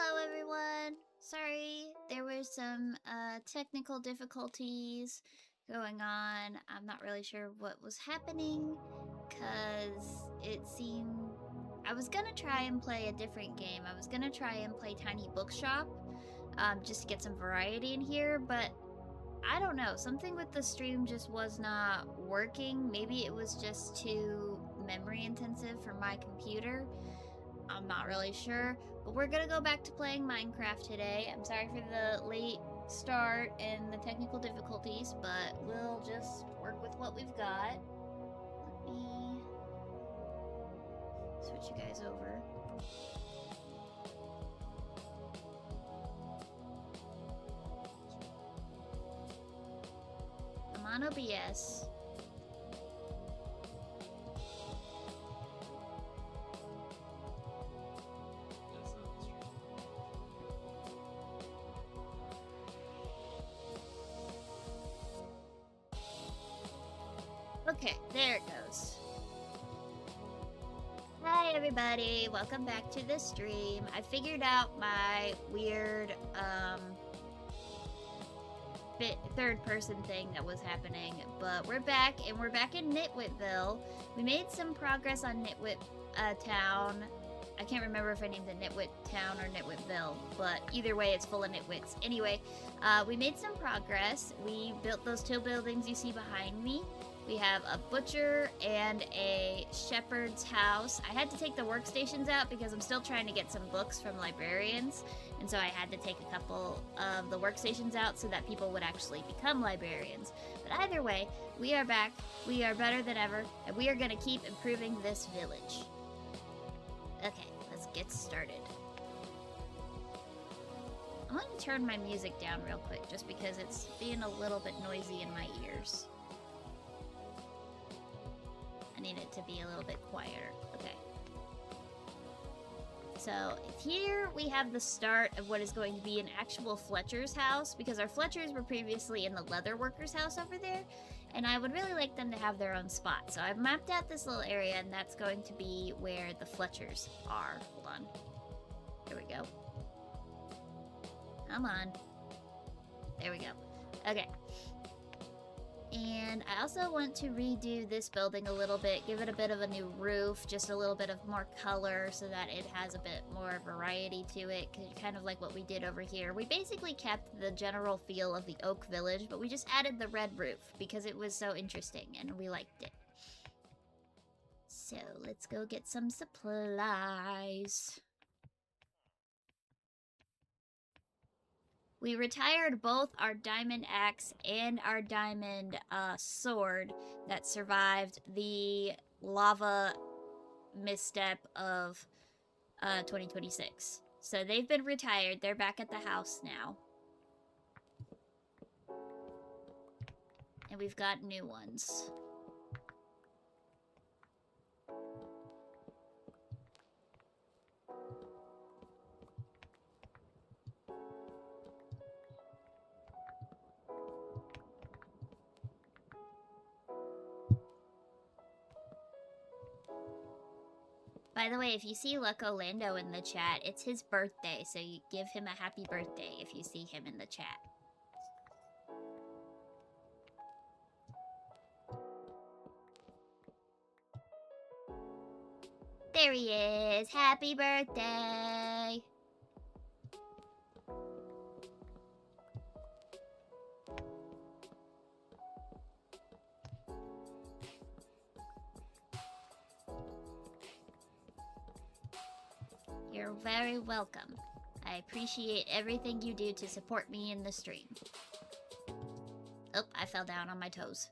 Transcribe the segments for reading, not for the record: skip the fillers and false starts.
Hello everyone! Sorry, there were some technical difficulties going on. I'm not really sure what was happening because it seemed... I was gonna try and play a different game. I was gonna try and play Tiny Bookshop just to get some variety in here, but I don't know. Something with the stream just was not working. Maybe it was just too memory intensive for my computer. I'm not really sure, but we're gonna go back to playing Minecraft today. I'm sorry for the late start and the technical difficulties, but we'll just work with what we've got. Let me switch you guys over. I'm on OBS. Okay, there it goes. Hi everybody, welcome back to the stream. I figured out my weird third person thing that was happening, but we're back and we're back in Nitwitville. We made some progress on Nitwit town. I can't remember if I named it Nitwit Town or Nitwitville, but either way it's full of nitwits. Anyway, we made some progress. We built those two buildings you see behind me. We have a butcher and a shepherd's house. I had to take the workstations out because I'm still trying to get some books from librarians. And so I had to take a couple of the workstations out so that people would actually become librarians. But either way, we are back. We are better than ever. And we are going to keep improving this village. Okay, let's get started. I'm going to turn my music down real quick just because it's being a little bit noisy in my ears. I need it to be a little bit quieter. Okay. So here we have the start of what is going to be an actual Fletcher's house, because our Fletchers were previously in the leather worker's house over there, and I would really like them to have their own spot. So I've mapped out this little area, and that's going to be where the Fletchers are. Hold on. There we go. Come on. There we go. Okay. And I also want to redo this building a little bit, give it a bit of a new roof, just a little bit of more color so that it has a bit more variety to it, kind of like what we did over here. We basically kept the general feel of the Oak Village, but we just added the red roof because it was so interesting and we liked it. So let's go get some supplies. We retired both our diamond axe and our diamond sword that survived the lava misstep of 2026. So they've been retired. They're back at the house now. And we've got new ones. By the way, if you see Luck Orlando in the chat, it's his birthday, so you give him a happy birthday if you see him in the chat. There he is! Happy birthday! You're very welcome. I appreciate everything you do to support me in the stream. Oh, I fell down on my toes.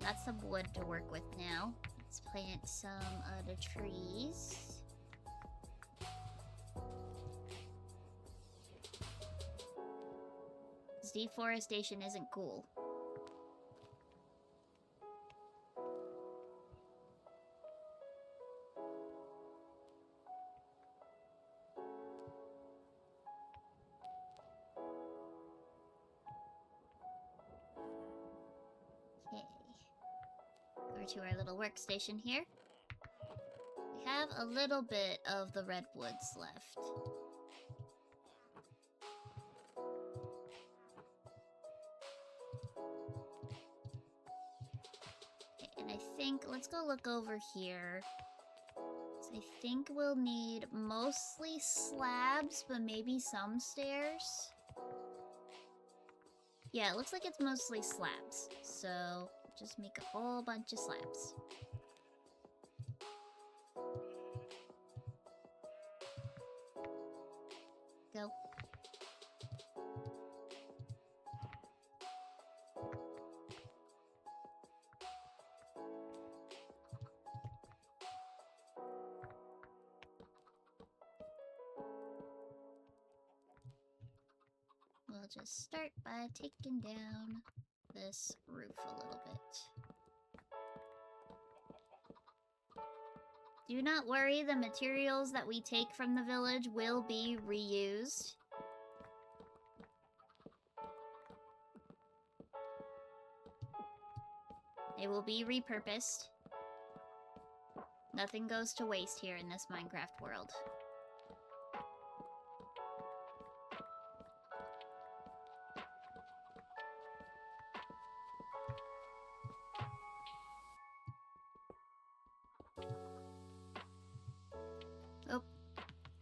Got some wood to work with now. Let's plant some of the trees. This deforestation isn't cool. Over to our little workstation here. We have a little bit of the redwoods left. Okay, and I think, let's go look over here. So I think we'll need mostly slabs, but maybe some stairs. Yeah, it looks like it's mostly slabs. So just make a whole bunch of slabs. Go. We'll just start by taking down this roof a little bit. Do not worry, the materials that we take from the village will be reused. They will be repurposed. Nothing goes to waste here in this Minecraft world. Oh,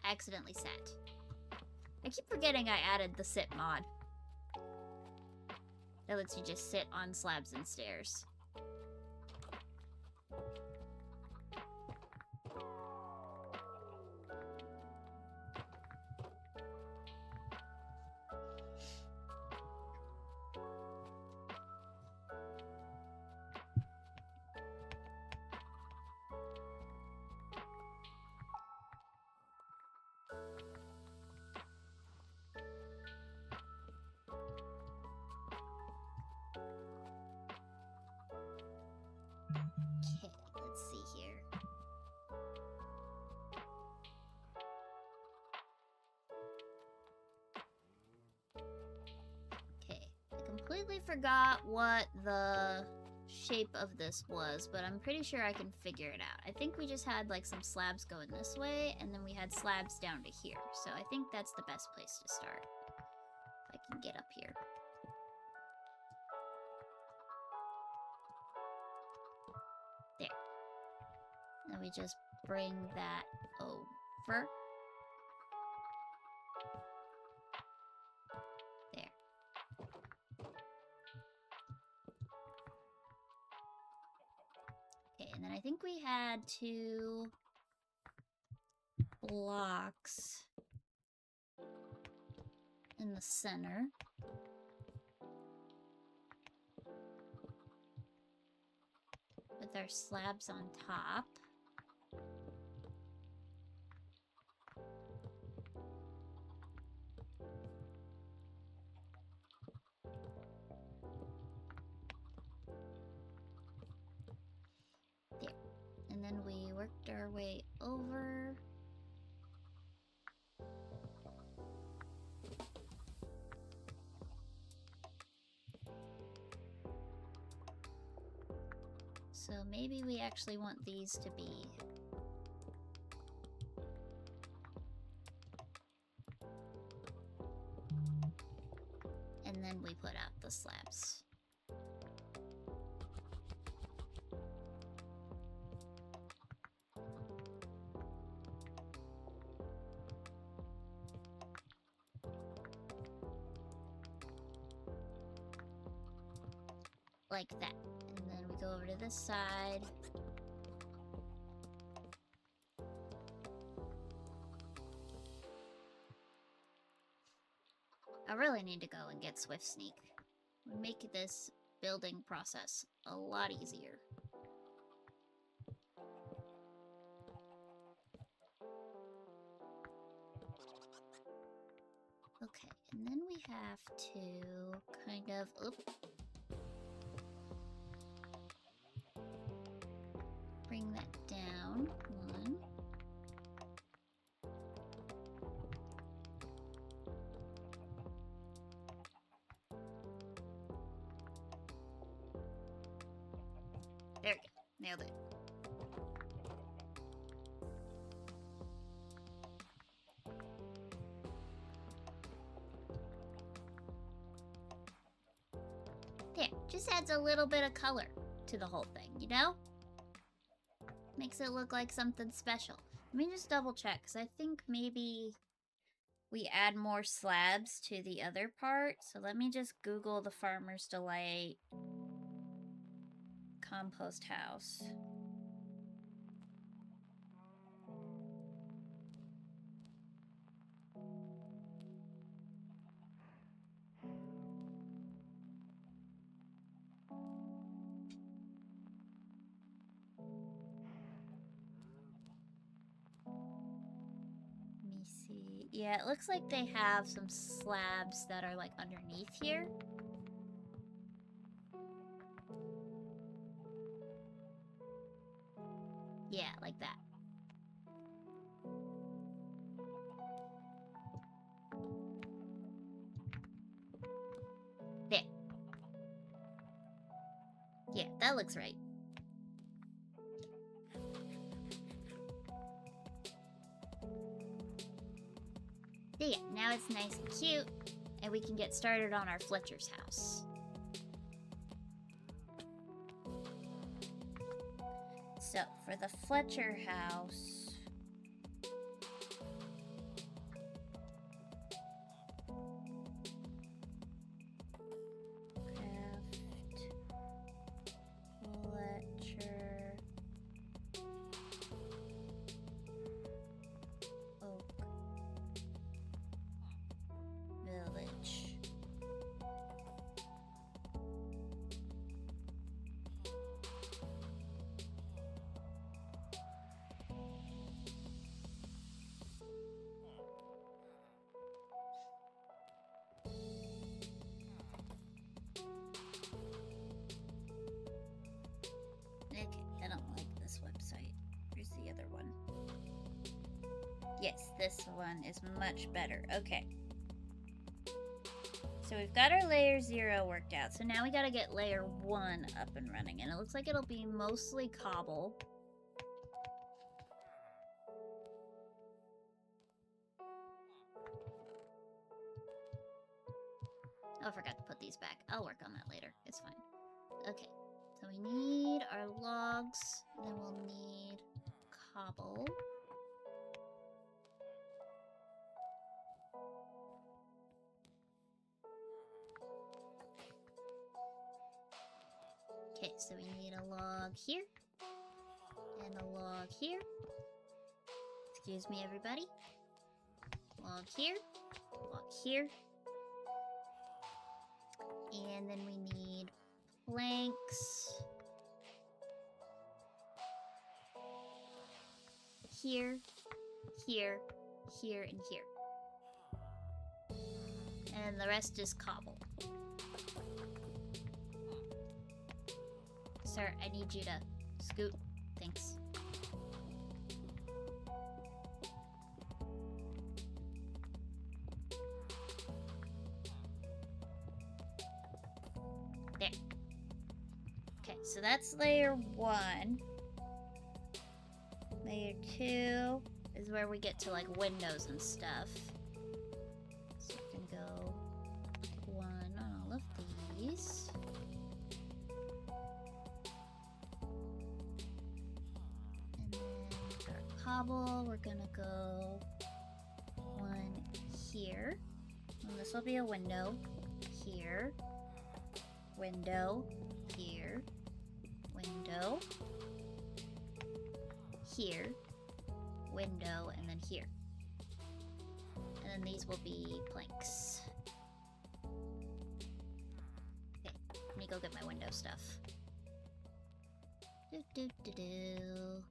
I accidentally sat. I keep forgetting I added the sit mod. That lets you just sit on slabs and stairs. Okay, let's see here. Okay, I completely forgot what the shape of this was, but I'm pretty sure I can figure it out. I think we just had like some slabs going this way, and then we had slabs down to here. So I think that's the best place to start. If I can get up here. There. Then we just bring that over. There. Okay, and then I think we had 2 blocks in the center. With our slabs on top. There. And then we worked our way over. So maybe we actually want these to be and then we put out the slabs. Like that. And then we go over to this side. I really need to go and get Swift Sneak. Would make this building process a lot easier. And then we have to kind of, bring that down. One. There we go. Nailed it. There, just adds a little bit of color to the whole thing, you know? Makes it look like something special. Let me just double check, because I think maybe we add more slabs to the other part. So let me just Google the Farmer's Delight compost house. Let me see. Yeah, it looks like they have some slabs that are like underneath here. Yeah, like that. There. Yeah, that looks right. There you go. Now it's nice and cute, and we can get started on our Fletcher's house. So, for the Fletcher house, craft, Fletcher, Oak, Village. Okay, I don't like this website. Here's the other one. Yes, this one is much better. Okay. So we've got our layer 0 worked out. So now we gotta get layer 1 up and running. And it looks like it'll be mostly cobble. Oh, I forgot to put these back. I'll work on that later. It's fine. Okay. So we need our logs. And then we'll need cobble. Okay, so we need a log here. And a log here. Excuse me, everybody. Log here. Log here. And then we need planks. Here, here, here, and here. And the rest is cobble. Sir, I need you to scoot. Thanks. There. Okay, so that's layer 1. Layer 2 is where we get to like windows and stuff. So we can go 1 on all of these. And then with our cobble, we're gonna go 1 here. And this will be a window. Here. Window. Here. Window. Here, window, and then here. And then these will be planks. Okay, let me go get my window stuff. Do do do do.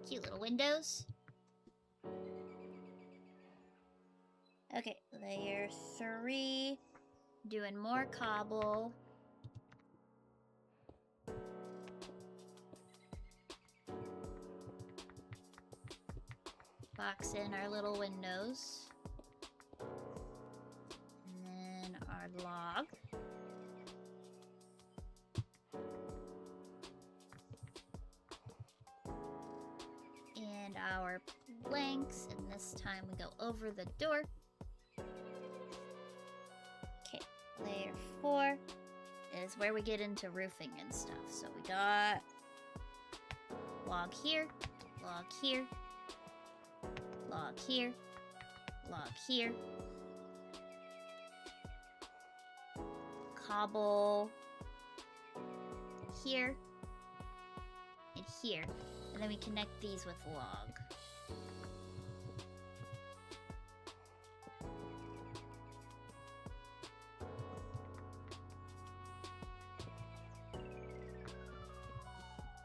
Cute little windows. Okay, layer 3. Doing more cobble. Box in our little windows. And then our log. And our planks, and this time we go over the door. Okay, layer 4 is where we get into roofing and stuff. So we got log here, log here, log here, log here, cobble here, and here. And then we connect these with log.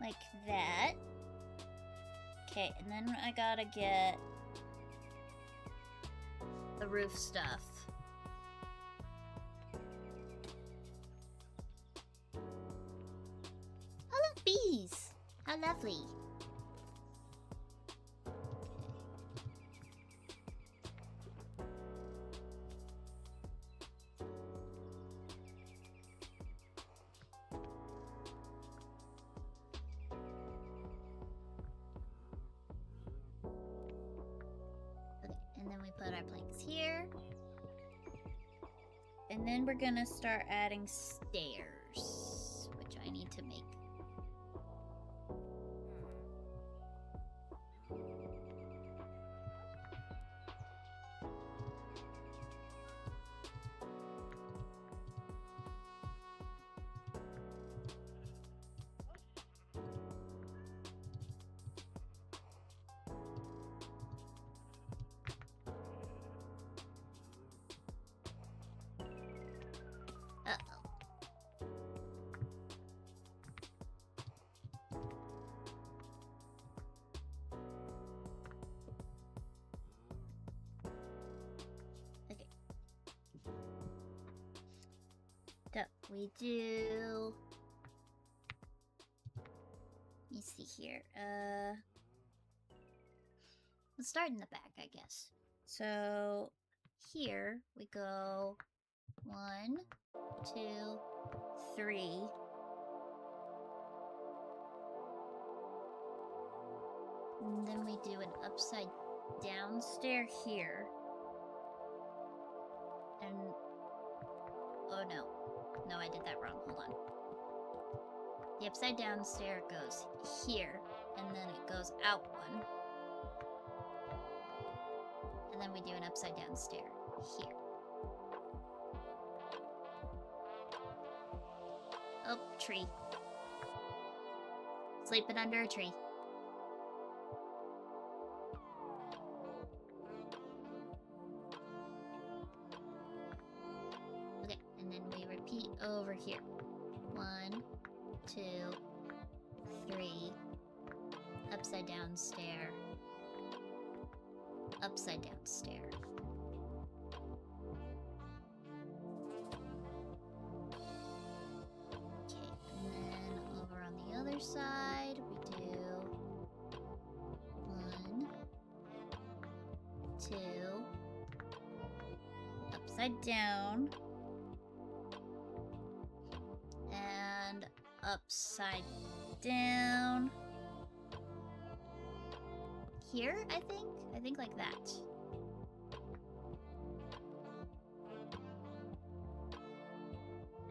Like that. Okay, and then I gotta get the roof stuff. Oh, look, bees! How lovely. Put our planks here. And then we're gonna start adding stairs, which I need to make. We do. Let me see here. Let's start in the back, I guess. So here we go 1, 2, 3. And then we do an upside down stair here. And oh no. No, I did that wrong. Hold on. The upside down stair goes here, and then it goes out one. And then we do an upside down stair here. Oh, tree. Sleeping under a tree. Over here. 1, 2, 3. Upside down stair. Upside down stair. Okay, and then over on the other side, we do 1, 2. Upside down. Upside down. Here, I think? I think like that.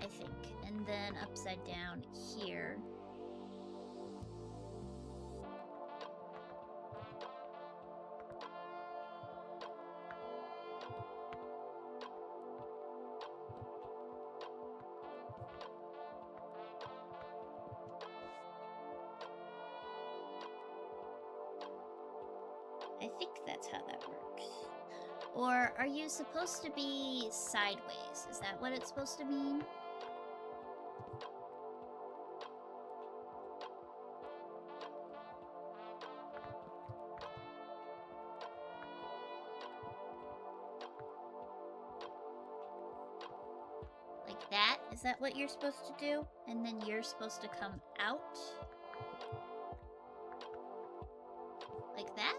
I think. And then upside down here. I think that's how that works. Or are you supposed to be sideways? Is that what it's supposed to mean? Like that? Is that what you're supposed to do? And then you're supposed to come out? Like that?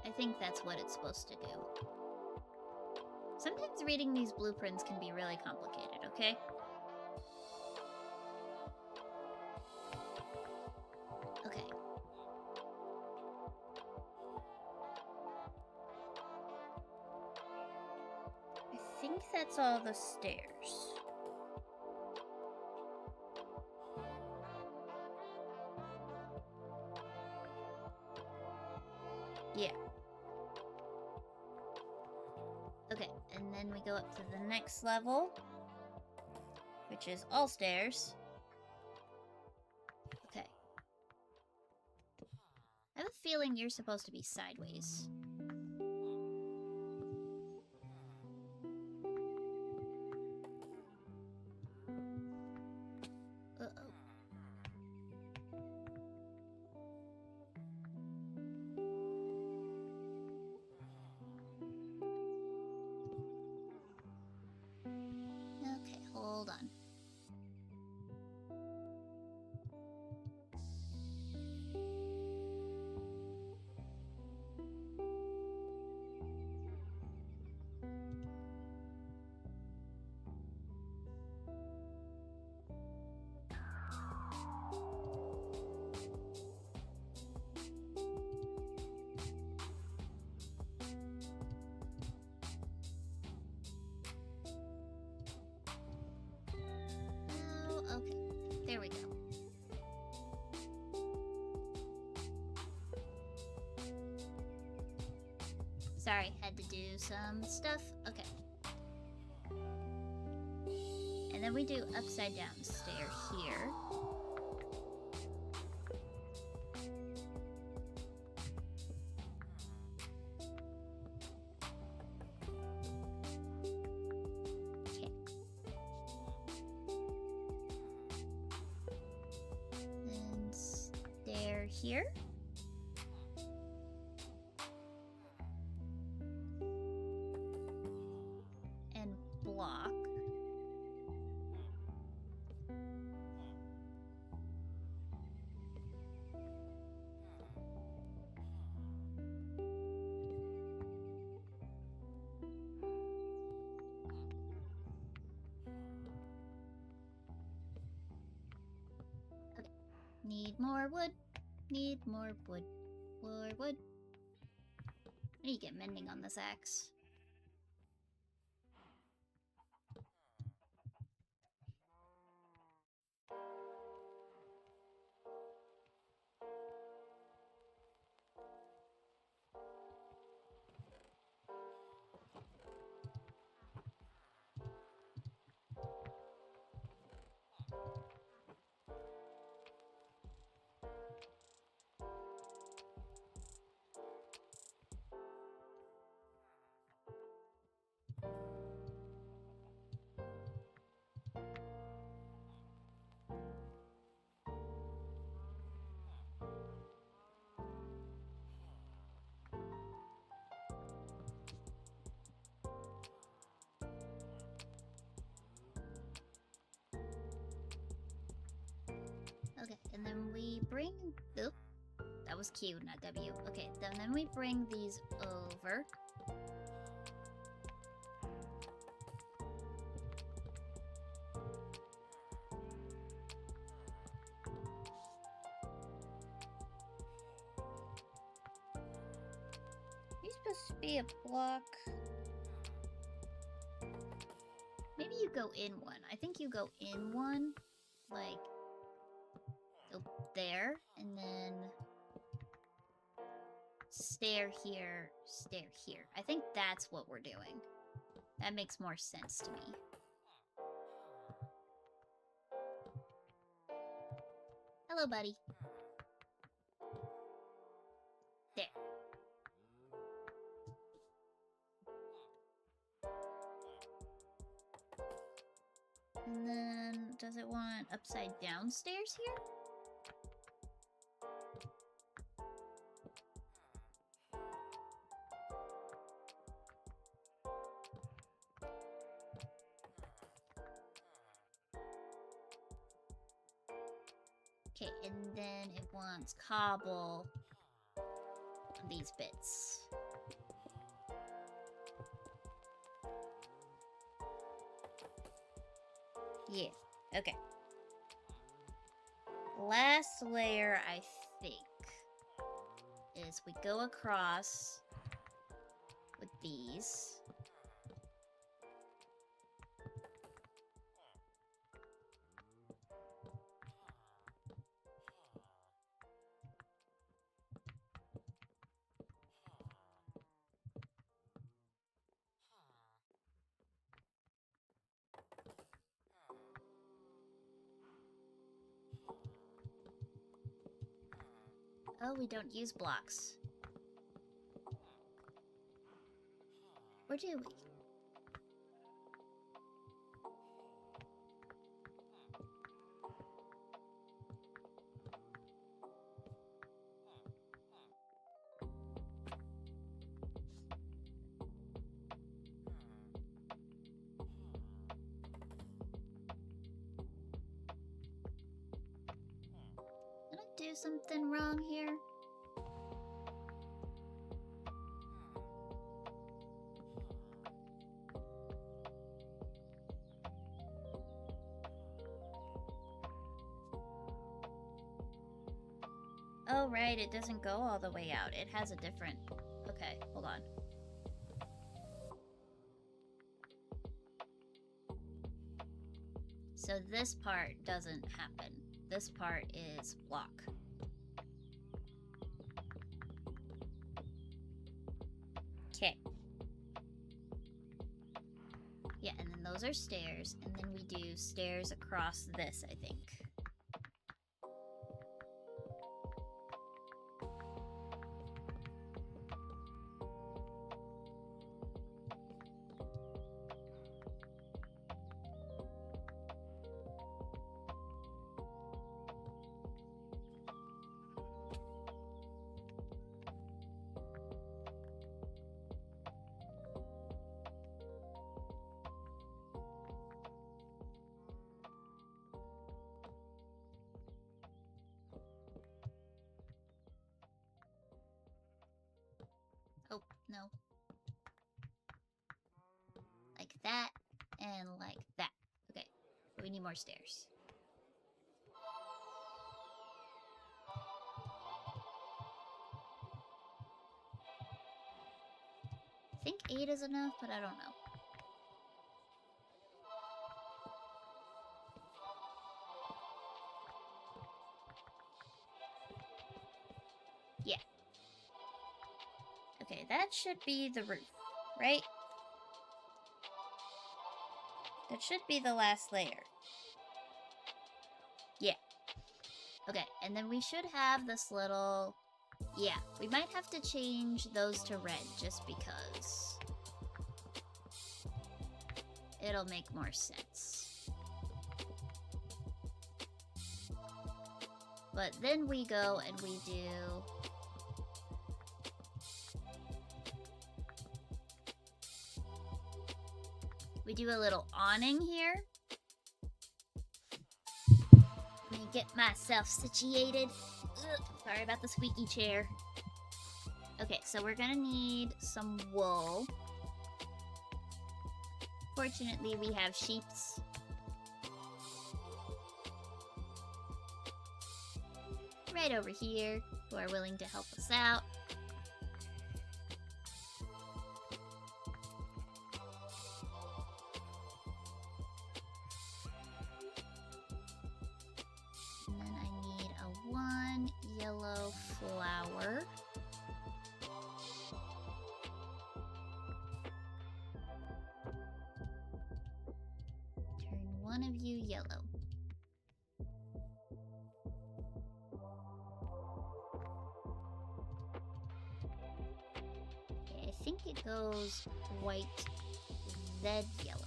I think that's what it's supposed to do. Sometimes reading these blueprints can be really complicated, okay? Okay. I think that's all the stairs. Yeah. Okay, and then we go up to the next level, which is all stairs. Okay. I have a feeling you're supposed to be sideways. Uh-oh. Okay, hold on. Oh, okay. There we go. Sorry, had to do some stuff. Okay. And then we do upside down stair here. Okay. Then stair here. And block. Okay. Need more wood. Need more wood. More wood. I need to get mending on this axe. Okay, and then we bring... Oop, that was Q, not W. Okay, then we bring these over. You're supposed to be a block. Maybe you go in one. I think you go in one, like... go there, and then stair here, stair here. I think that's what we're doing. That makes more sense to me. Hello, buddy. There. And then, does it want upside down stairs here? Okay, and then it wants cobble on these bits. Yeah, okay. Last layer, I think, is we go across with these. Oh, we don't use blocks. Or do we? Did I do something wrong here? Oh, right, it doesn't go all the way out. It has a different... Okay, hold on. So this part doesn't happen. This part is block. Okay. Yeah, and then those are stairs, and then we do stairs across this, I think. Oh, no. Like that, and like that. Okay, but we need more stairs. I think 8 is enough, but I don't know. Yeah. Okay, that should be the roof, right? That should be the last layer. Yeah. Okay, and then we should have this little... Yeah, we might have to change those to red just because it'll make more sense. But then we go and we do a little awning here. Let me get myself situated. Ugh, sorry about the squeaky chair. Okay, so we're gonna need some wool. Fortunately, we have sheeps. Right over here, who are willing to help us out. And then I need a 1 yellow flower. Turn one of you yellow. Okay, I think it goes white, then yellow.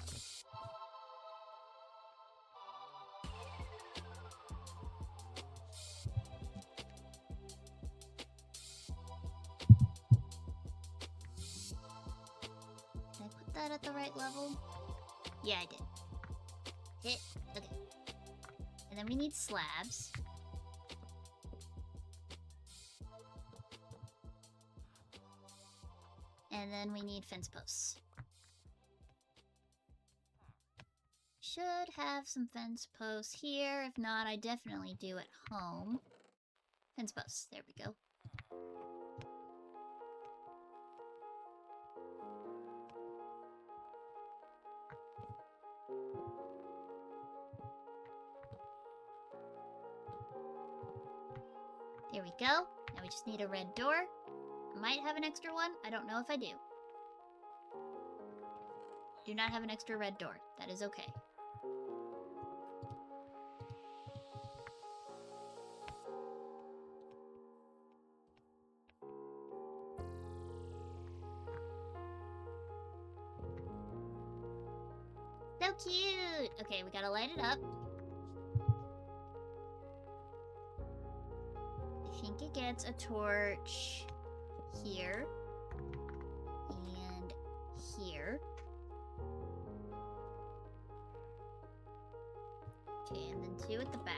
Did I put that at the right level? Yeah, I did. Hit. Okay. And then we need slabs. And then we need fence posts. Should have some fence posts here. If not, I definitely do at home. Fence posts. There we go. There we go. Now we just need a red door. I might have an extra one. I don't know if I do. Do not have an extra red door. That is okay. So cute! Okay, we gotta light it up. I think it gets a torch here and here. Okay, and then 2 at the back.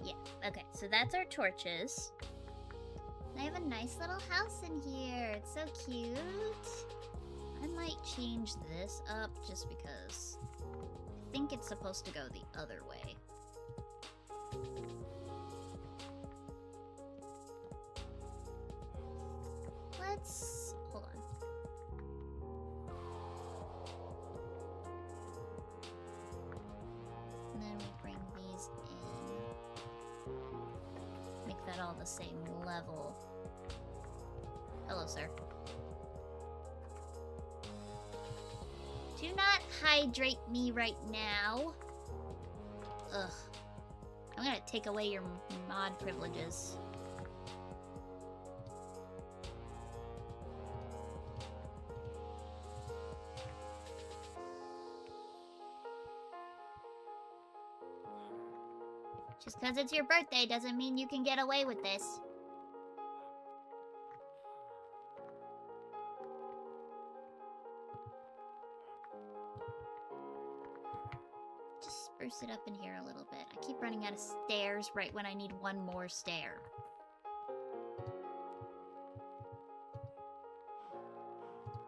Yeah, okay, so that's our torches. I have a nice little house in here. It's so cute. I might change this up just because I think it's supposed to go the other way. Let's... hold on. And then we bring these in. Make that all the same level. Hello, sir. Do not hydrate me right now. Ugh. I'm gonna take away your mod privileges. Just because it's your birthday doesn't mean you can get away with this. Just spruce it up in here a little bit. I keep running out of stairs right when I need one more stair.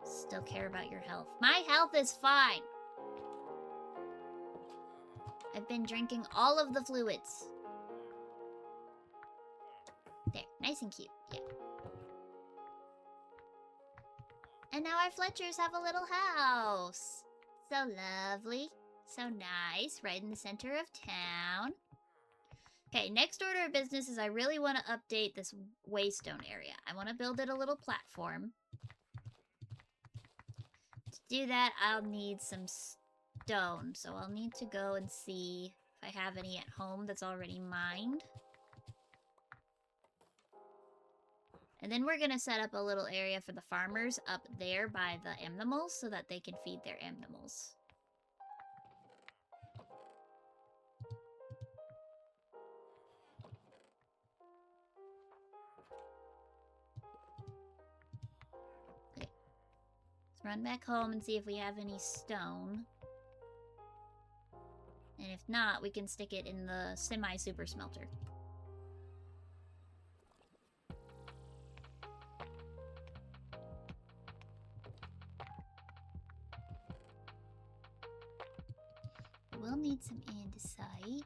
Still care about your health. My health is fine! I've been drinking all of the fluids. There, nice and cute, yeah. And now our Fletchers have a little house. So lovely, so nice, right in the center of town. Okay, next order of business is I really want to update this waystone area. I want to build it a little platform. To do that, I'll need some stone, so I'll need to go and see if I have any at home that's already mined. And then we're gonna set up a little area for the farmers up there by the animals so that they can feed their animals. Okay. Let's run back home and see if we have any stone. And if not, we can stick it in the semi-super smelter. We'll need some andesite.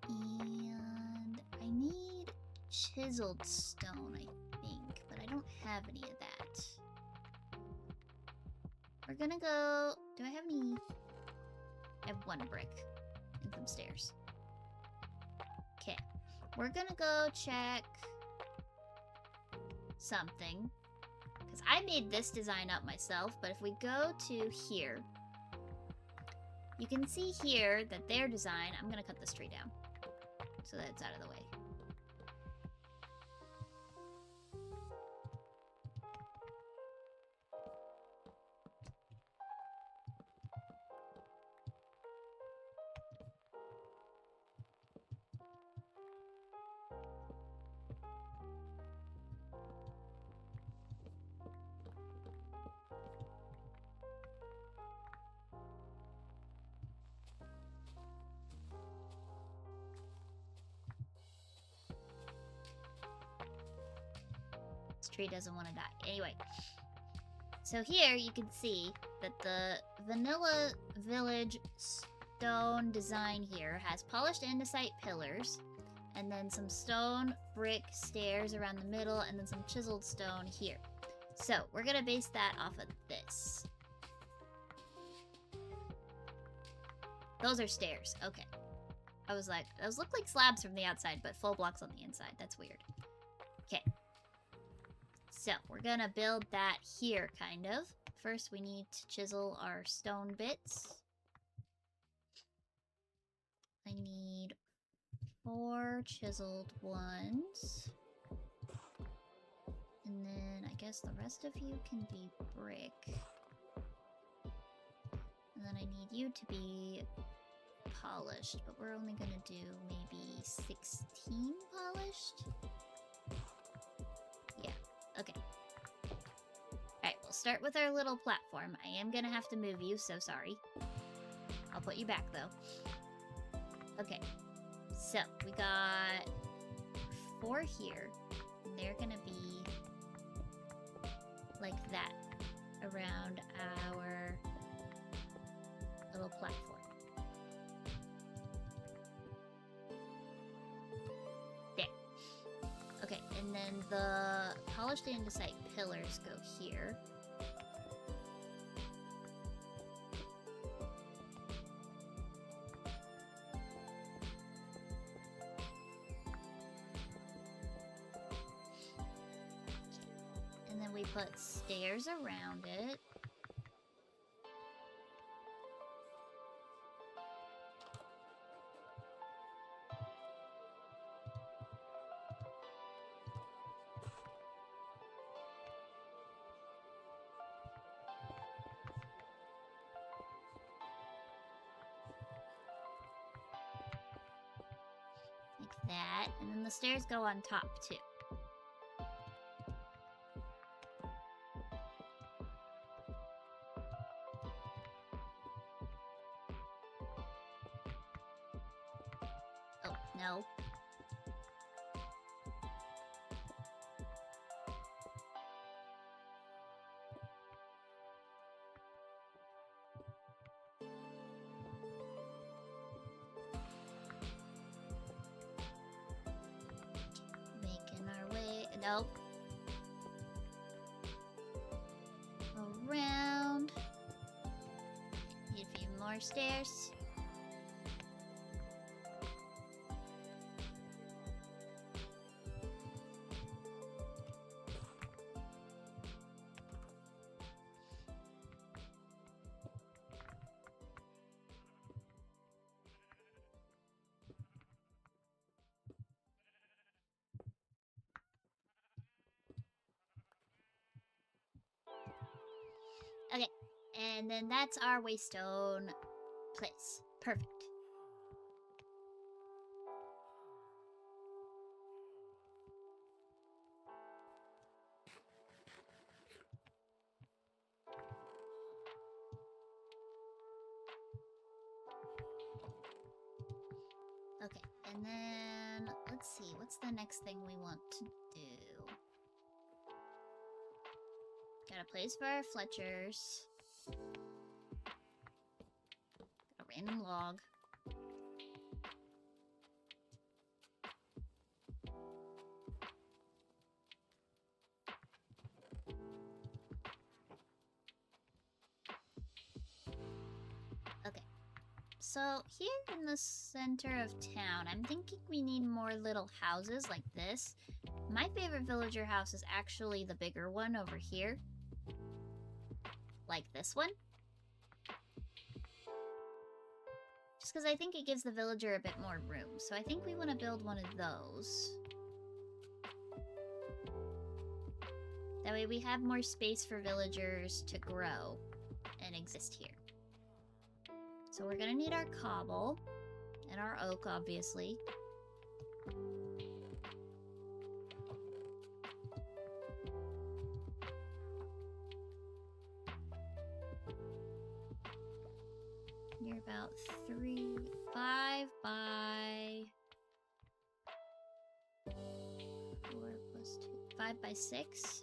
And I need chiseled stone, I think, but I don't have any of that. We're gonna go... do I have any... I have 1 brick and some stairs. Okay. We're gonna go check something. Because I made this design up myself, but if we go to here, you can see here that their design... I'm gonna cut this tree down so that it's out of the way. This tree doesn't want to die. Anyway. So here you can see that the vanilla village stone design here has polished andesite pillars, and then some stone brick stairs around the middle, and then some chiseled stone here. So we're gonna base that off of this. Those are stairs. Okay. I was like, those look like slabs from the outside, but full blocks on the inside. That's weird. Okay. So we're gonna build that here, kind of. First, we need to chisel our stone bits. I need 4 chiseled ones. And then I guess the rest of you can be brick. And then I need you to be polished, but we're only gonna do maybe 16 polished? Yeah, okay. Alright, we'll start with our little platform. I am gonna have to move you, so sorry. I'll put you back, though. Okay, so we got 4 here. And they're gonna be like that around our little platform. There. Okay, and then the polished andesite pillars go here. And then we put stairs around it. Like that. And then the stairs go on top, too. Oh, no. Making our way. Nope. Around. Need a few more stairs. Okay, and then that's our waystone place. Perfect. Okay, and then let's see, what's the next thing we want to do? Got a place for our Fletchers. Got a random log. Okay. So here in the center of town, I'm thinking we need more little houses like this. My favorite villager house is actually the bigger one over here. Like this one. Just because I think it gives the villager a bit more room. So I think we want to build one of those. That way we have more space for villagers to grow and exist here. So we're going to need our cobble and our oak, obviously. You're about 5 by 4 plus 2. 5 by 6.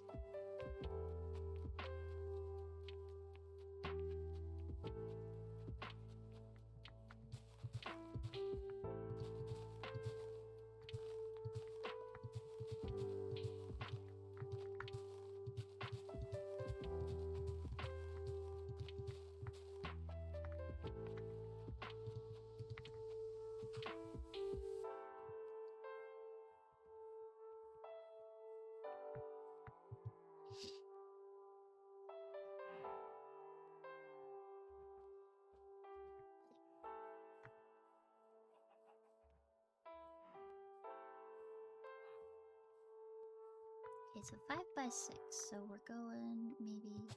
Okay, so 5 by 6. So we're going maybe 1,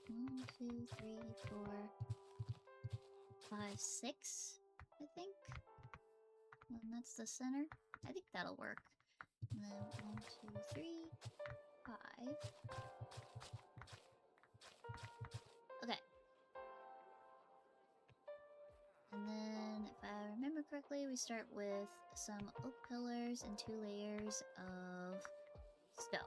2, 3, 4, 5, 6, I think. And that's the center. I think that'll work. And then 1, 2, 3, 5. Okay. And then, if I remember correctly, we start with some oak pillars and 2 layers of stone.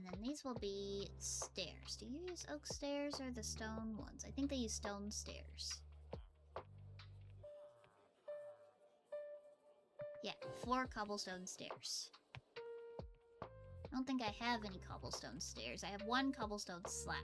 And then these will be stairs. Do you use oak stairs or the stone ones? I think they use stone stairs. Yeah, 4 cobblestone stairs. I don't think I have any cobblestone stairs. I have 1 cobblestone slab.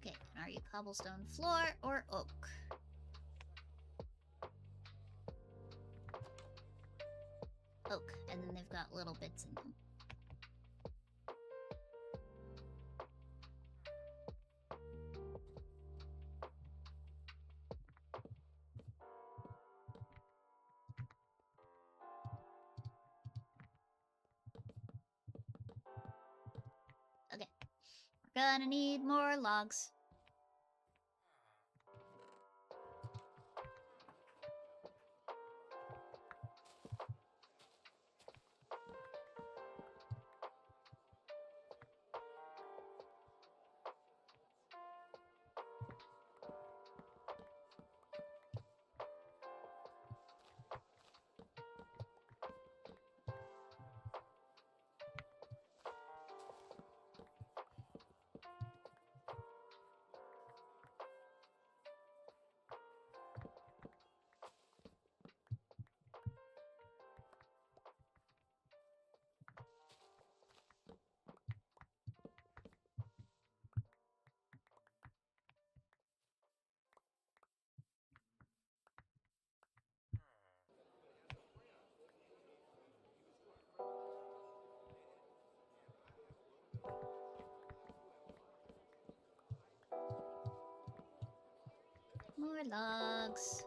Okay, and are you cobblestone floor or oak? Oak, and then they've got little bits in them. Okay, we're gonna need more logs. More logs.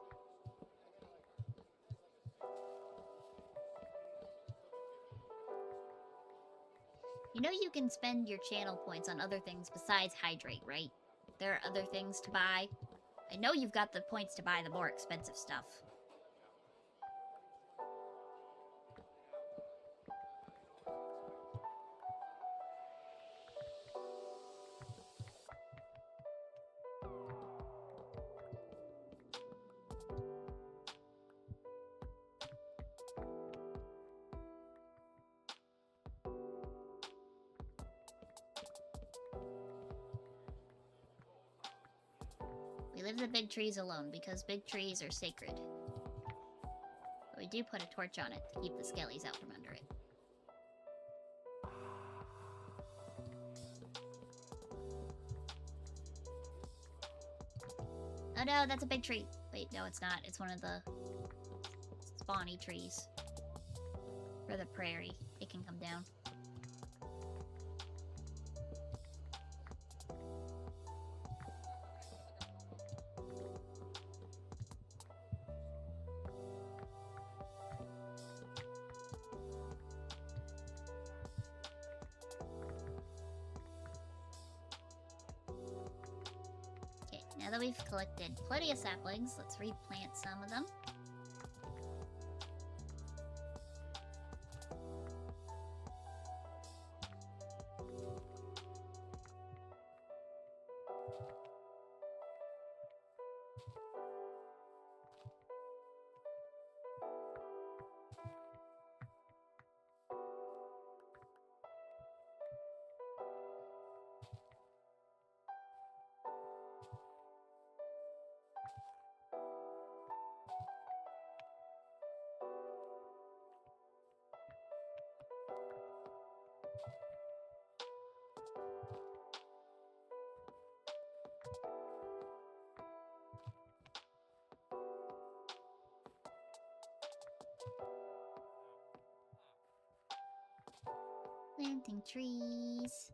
You know you can spend your channel points on other things besides hydrate, right? There are other things to buy. I know you've got the points to buy the more expensive stuff. We leave the big trees alone because big trees are sacred. But we do put a torch on it to keep the skellies out from under it. Oh no, that's a big tree. Wait, no, it's not. It's one of the spawny trees. For the prairie. It can come down. Okay, now that we've collected plenty of saplings, let's replant some of them. Planting trees.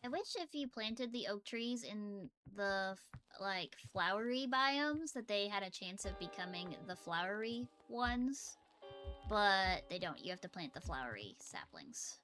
I wish if you planted the oak trees in the, like, flowery biomes, that they had a chance of becoming the flowery ones. But they don't. You have to plant the flowery saplings.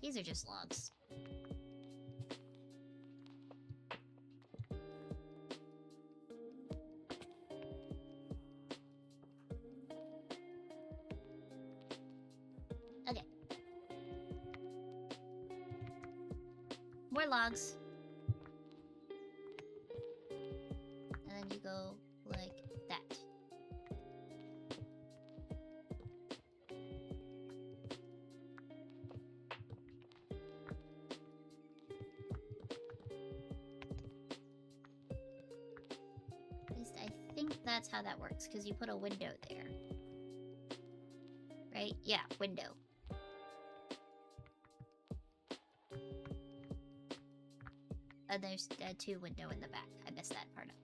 These are just logs. Okay. More logs. And then you go like that. That's how that works, because you put a window there. Right? Yeah, window. And there's a 2 window in the back. I messed that part up.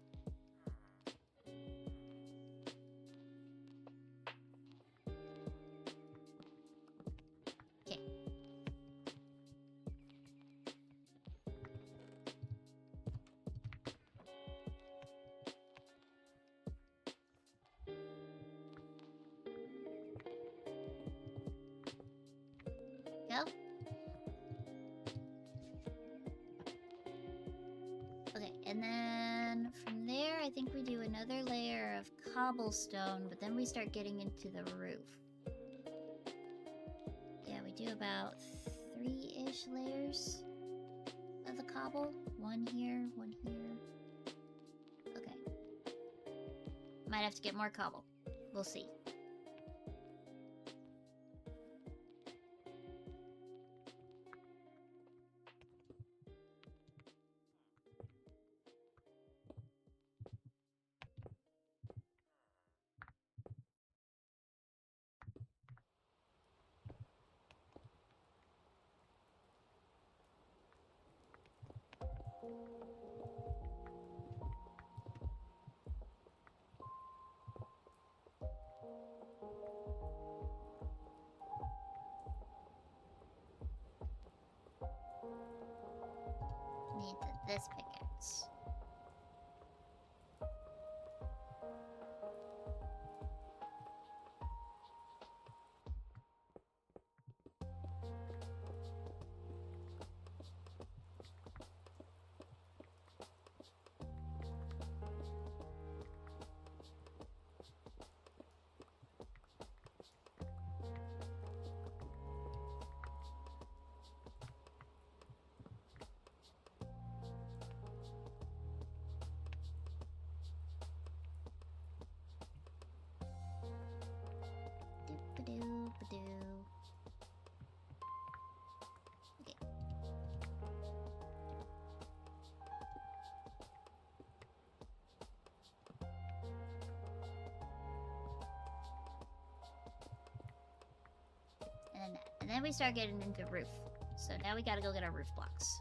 Okay. Go. Okay, and then from there, I think we do another layer of cobblestone, but then we start getting into the roof. Yeah, we do about 3-ish layers of the cobble. 1 here, 1 here. Okay. Might have to get more cobble. We'll see. Need this pickaxe. And then we start getting into roof. So now we gotta go get our roof blocks.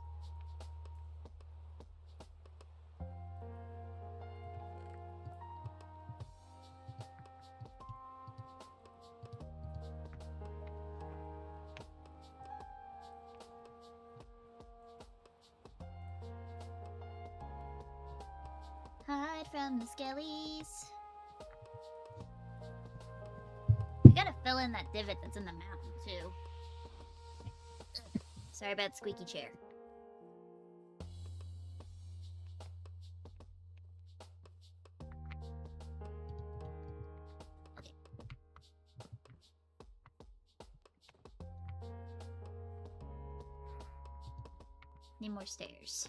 Hide from the skellies. We gotta fill in that divot that's in the mountain, too. Sorry about squeaky chair. Okay. Need more stairs.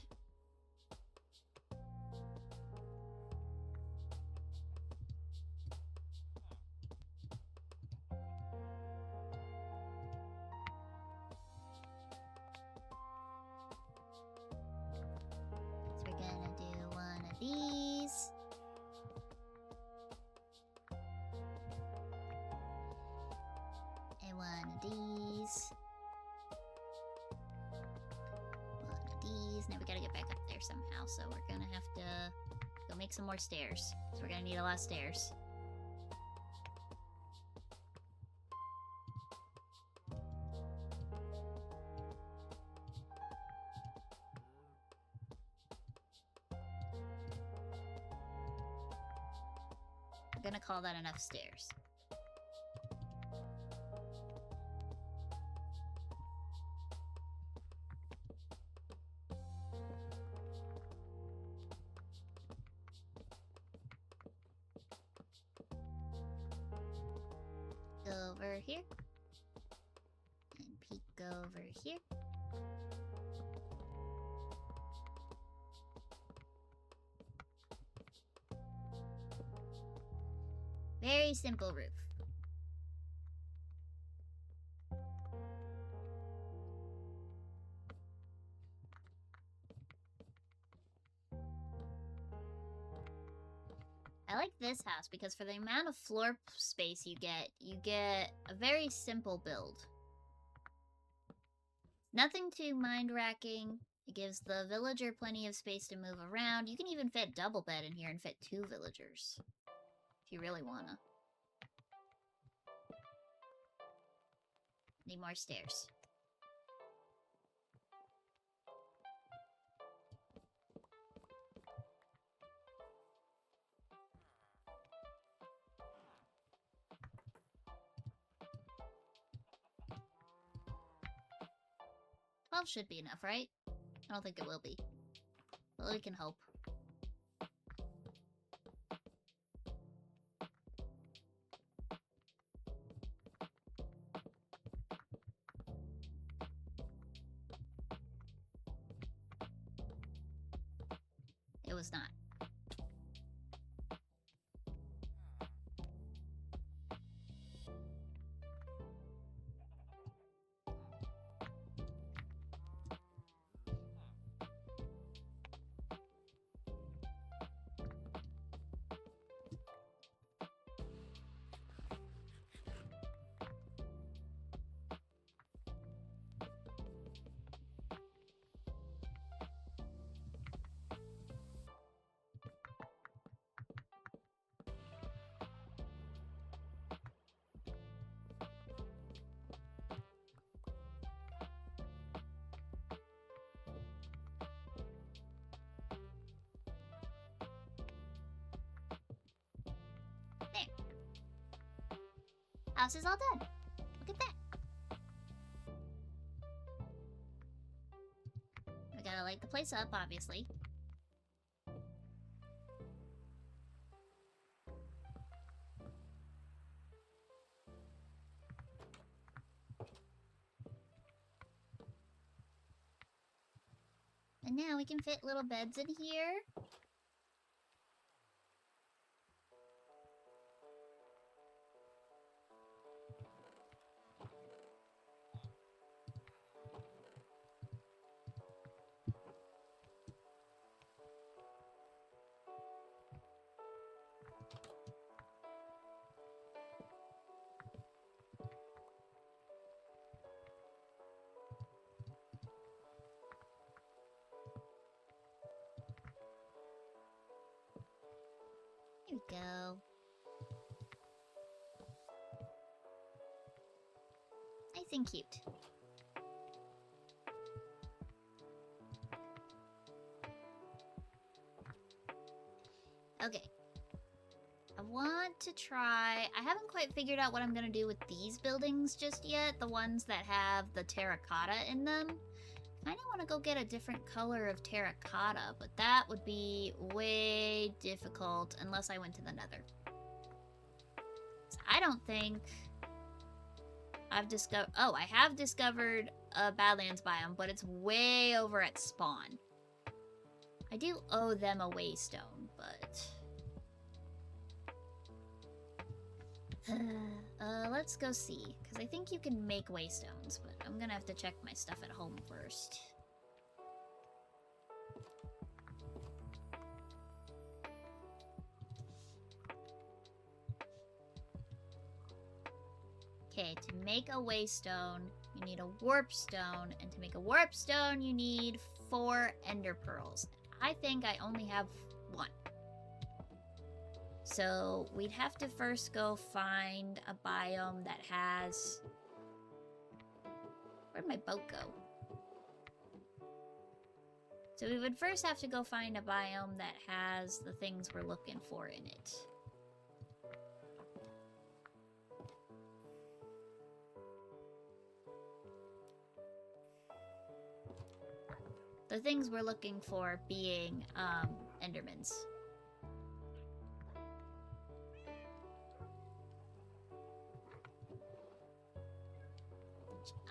Somehow, so we're gonna have to go make some more stairs. So we're gonna need a lot of stairs. I'm gonna call that enough stairs. Over here and peek over here. Very simple roof. I like this house because for the amount of floor space you get a very simple build. Nothing too mind-racking. It gives the villager plenty of space to move around. You can even fit double bed in here and fit 2 villagers. If you really wanna. Need more stairs. Should be enough, right? I don't think it will be. But we can hope. It was not. House is all done. Look at that. We gotta light the place up, obviously. And now we can fit little beds in here. Nice and cute. Okay. I want to try... I haven't quite figured out what I'm gonna do with these buildings just yet. The ones that have the terracotta in them. Kinda wanna go get a different color of terracotta, but that would be way difficult unless I went to the Nether. So I don't think I've discovered... Oh, I have discovered a Badlands biome, but it's way over at spawn. I do owe them a waystone, but... let's go see, because I think you can make waystones, but I'm gonna have to check my stuff at home first. Okay, to make a waystone, you need a warp stone, and to make a warp stone, you need 4 ender pearls. I think I only have 1. So we'd have to first go find a biome that has... Where'd my boat go? So we would first have to go find a biome that has the things we're looking for in it. The things we're looking for being Endermans.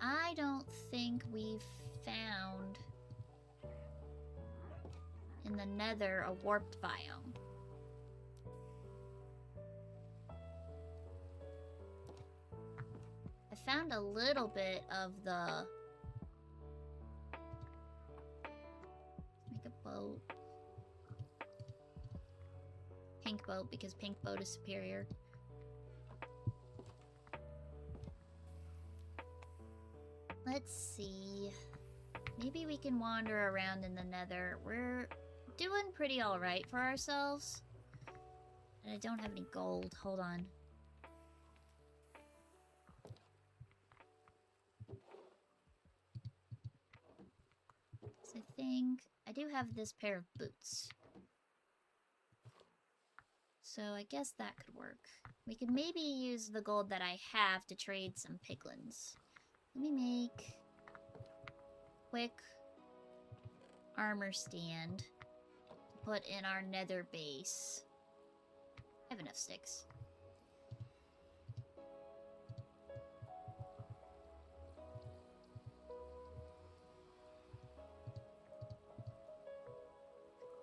I don't think we've found in the Nether a warped biome. I found a little bit of the... Make a boat. Pink boat, because pink boat is superior. Let's see. Maybe we can wander around in the Nether. We're doing pretty alright for ourselves. And I don't have any gold. Hold on. So I think I do have this pair of boots. So I guess that could work. We could maybe use the gold that I have to trade some piglins. Let me make quick armor stand to put in our Nether base. I have enough sticks.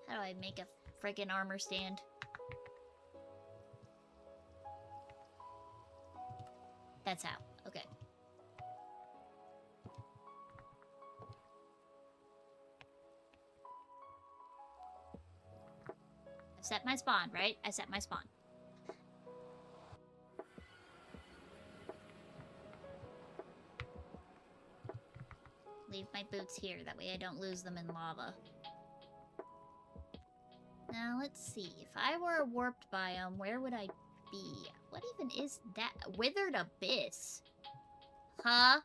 How do I make a friggin' armor stand? That's how. Okay. I set my spawn, right? I set my spawn. Leave my boots here, that way I don't lose them in lava. Now, let's see. If I were a warped biome, where would I be? What even is that? Withered Abyss? Huh?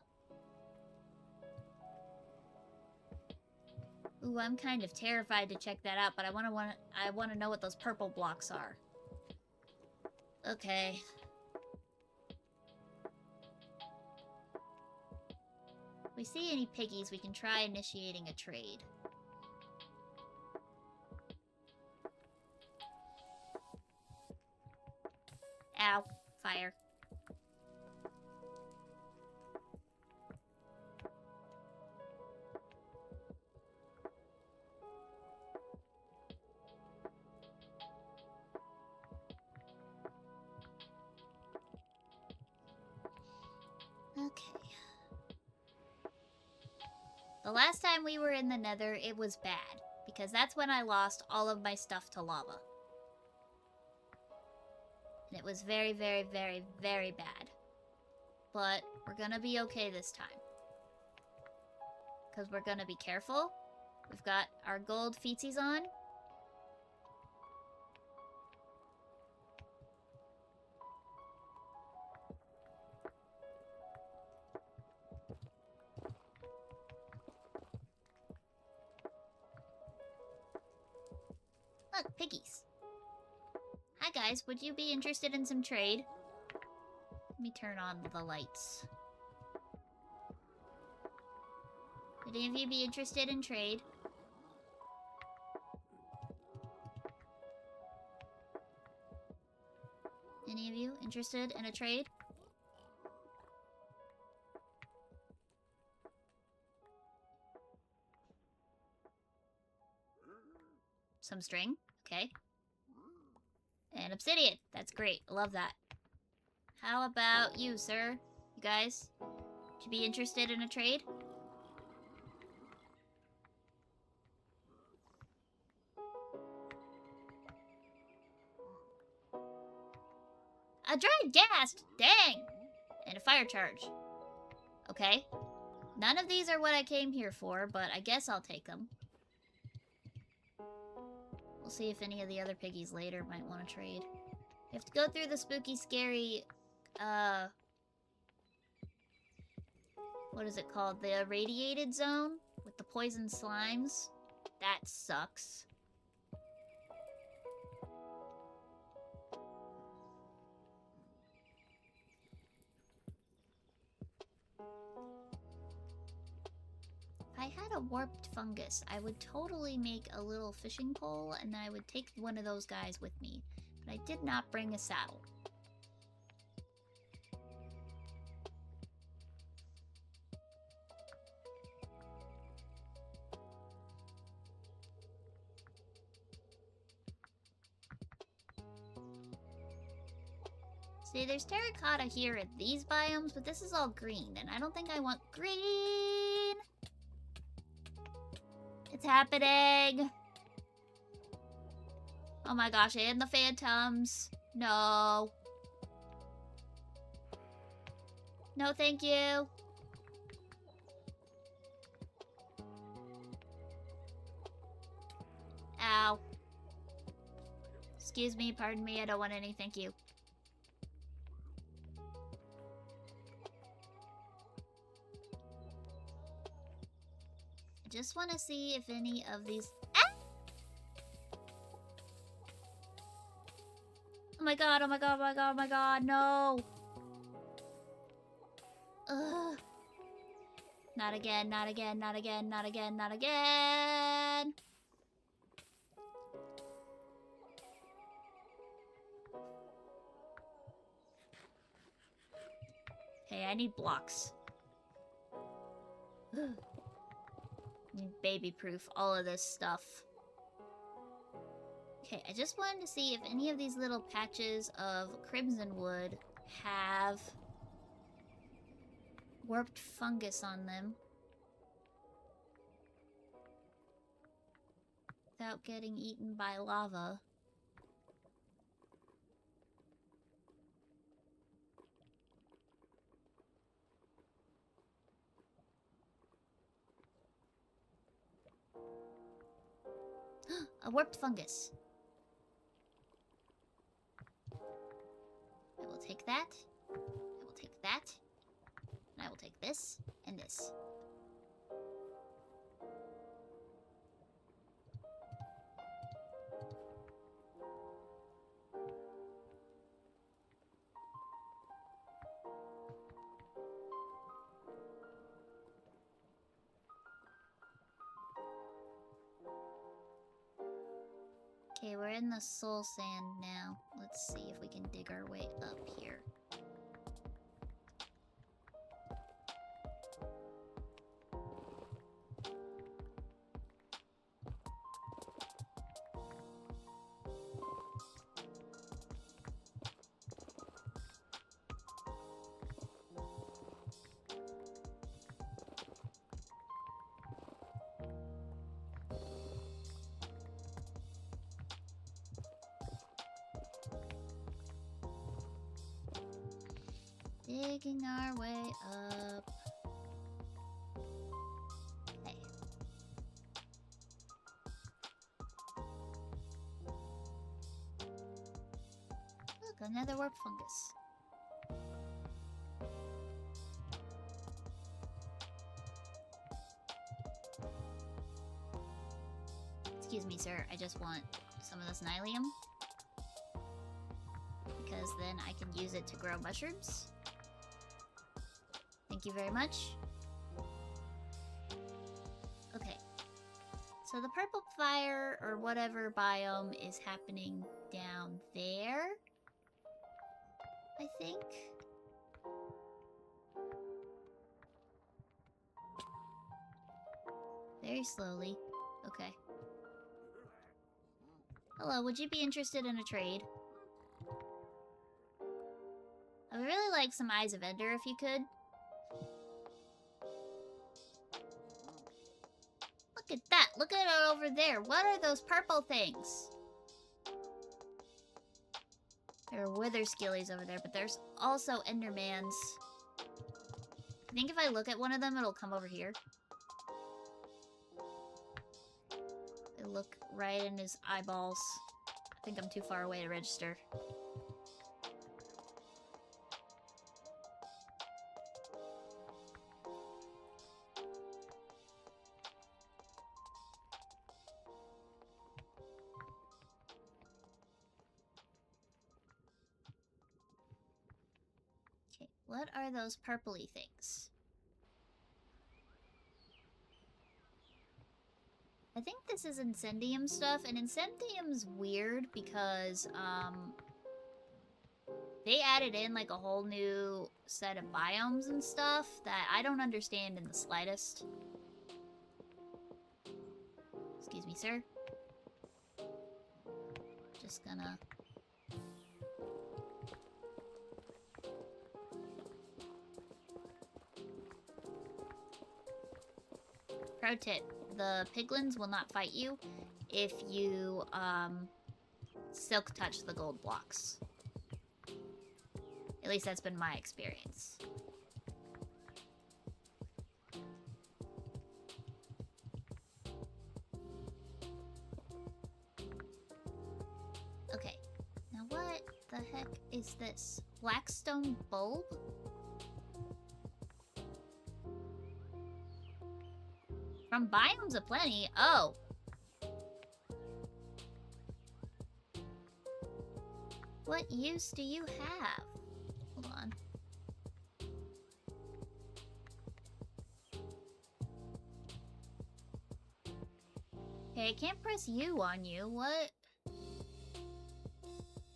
Ooh, I'm kind of terrified to check that out, but I want to know what those purple blocks are. Okay. If we see any piggies, we can try initiating a trade. Ow. Fire. Okay. The last time we were in the Nether, it was bad, because that's when I lost all of my stuff to lava. And it was very, very, very, very bad. But we're gonna be okay this time. Because we're gonna be careful. We've got our gold feetsies on. Look, piggies. Hi guys, would you be interested in some trade? Let me turn on the lights. Would any of you be interested in trade? Any of you interested in a trade? Some string, okay. And obsidian, that's great, I love that. How about you, sir? You guys? Would you be interested in a trade? A dried gas! Dang! And a fire charge. Okay. None of these are what I came here for, but I guess I'll take them. We'll see if any of the other piggies later might want to trade. You have to go through the spooky, scary, what is it called? The irradiated zone? With the poison slimes? That sucks. If I had a warped fungus, I would totally make a little fishing pole and I would take one of those guys with me. But I did not bring a saddle. See, there's terracotta here at these biomes, but this is all green, and I don't think I want green! It's happening! Oh my gosh, and the phantoms. No. No, thank you. Ow. Excuse me, pardon me, I don't want any, thank you. I just want to see if any of these... Ah! Oh my god, oh my god, oh my god, oh my god, no! Ugh. Not again, not again, not again, not again, not again! Hey, I need blocks. I need baby-proof all of this stuff. Okay, I just wanted to see if any of these little patches of crimson wood have warped fungus on them without getting eaten by lava. A warped fungus. I will take that. I will take that. And I will take this and this. Okay, we're in the soul sand now. Let's see if we can dig our way up here. Digging our way up. Hey. Look, another warp fungus. Excuse me, sir. I just want some of this nylium. Because then I can use it to grow mushrooms. Thank you very much. Okay. So the purple fire, or whatever biome, is happening down there. I think. Very slowly. Okay. Hello, would you be interested in a trade? I would really like some Eyes of Ender if you could. Look at that! Look at it over there! What are those purple things? There are wither skillies over there, but there's also Endermans. I think if I look at one of them, it'll come over here. I look right in his eyeballs. I think I'm too far away to register. Okay, what are those purpley things? I think this is Incendium stuff, and Incendium's weird because, they added in, like, a whole new set of biomes and stuff that I don't understand in the slightest. Excuse me, sir. Just gonna... Pro tip. The piglins will not fight you if you, silk touch the gold blocks. At least that's been my experience. Okay. Now what the heck is this? Blackstone bulb? From Biomes O Plenty? Oh. What use do you have? Hold on. Okay, I can't press U on you. What?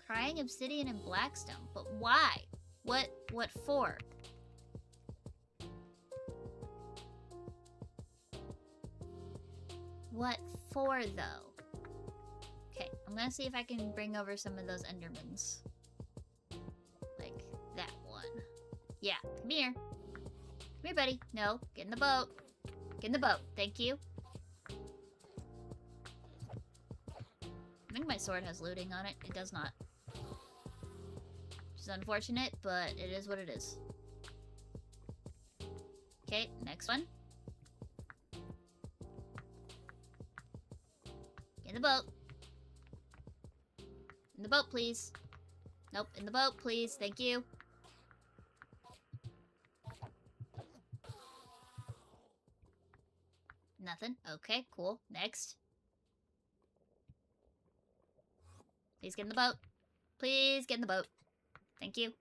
Crying obsidian and blackstone. But why? What for? What for, though? Okay, I'm gonna see if I can bring over some of those Endermans. Like that one. Yeah, come here. Come here, buddy. No, get in the boat. Get in the boat. Thank you. I think my sword has looting on it. It does not. Which is unfortunate, but it is what it is. Okay, next one. In the boat. In the boat, please. Nope, in the boat, please. Thank you. Nothing. Okay, cool. Next. Please get in the boat. Please get in the boat. Thank you.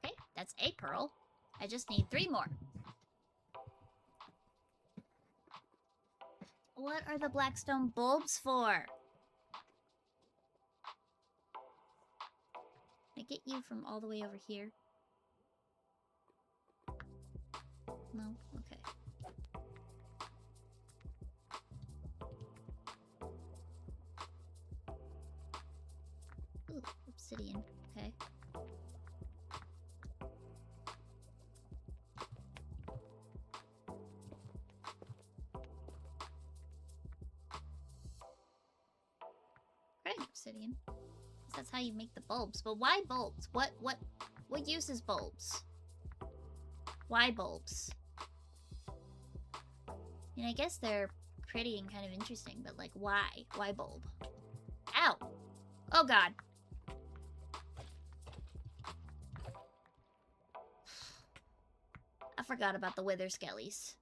Okay, that's a pearl. I just need 3 more. What are the blackstone bulbs for? Can I get you from all the way over here? No? Okay. Ooh, obsidian. Okay. Obsidian. That's how you make the bulbs. But why bulbs? What use is bulbs? Why bulbs? I mean, I guess they're pretty and kind of interesting, but like, why? Why bulb? Ow! Oh god. I forgot about the wither skellies.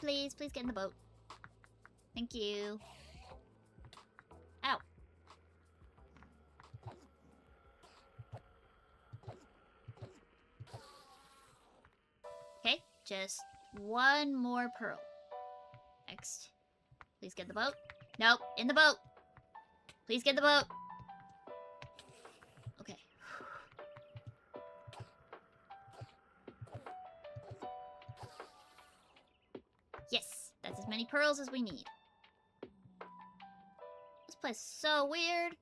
please. Please get in the boat. Thank you. Ow. Okay, just one more pearl. Next. Please get in the boat. Nope, in the boat. Please get in the boat. Okay. Yes, that's as many pearls as we need. This place is so weird.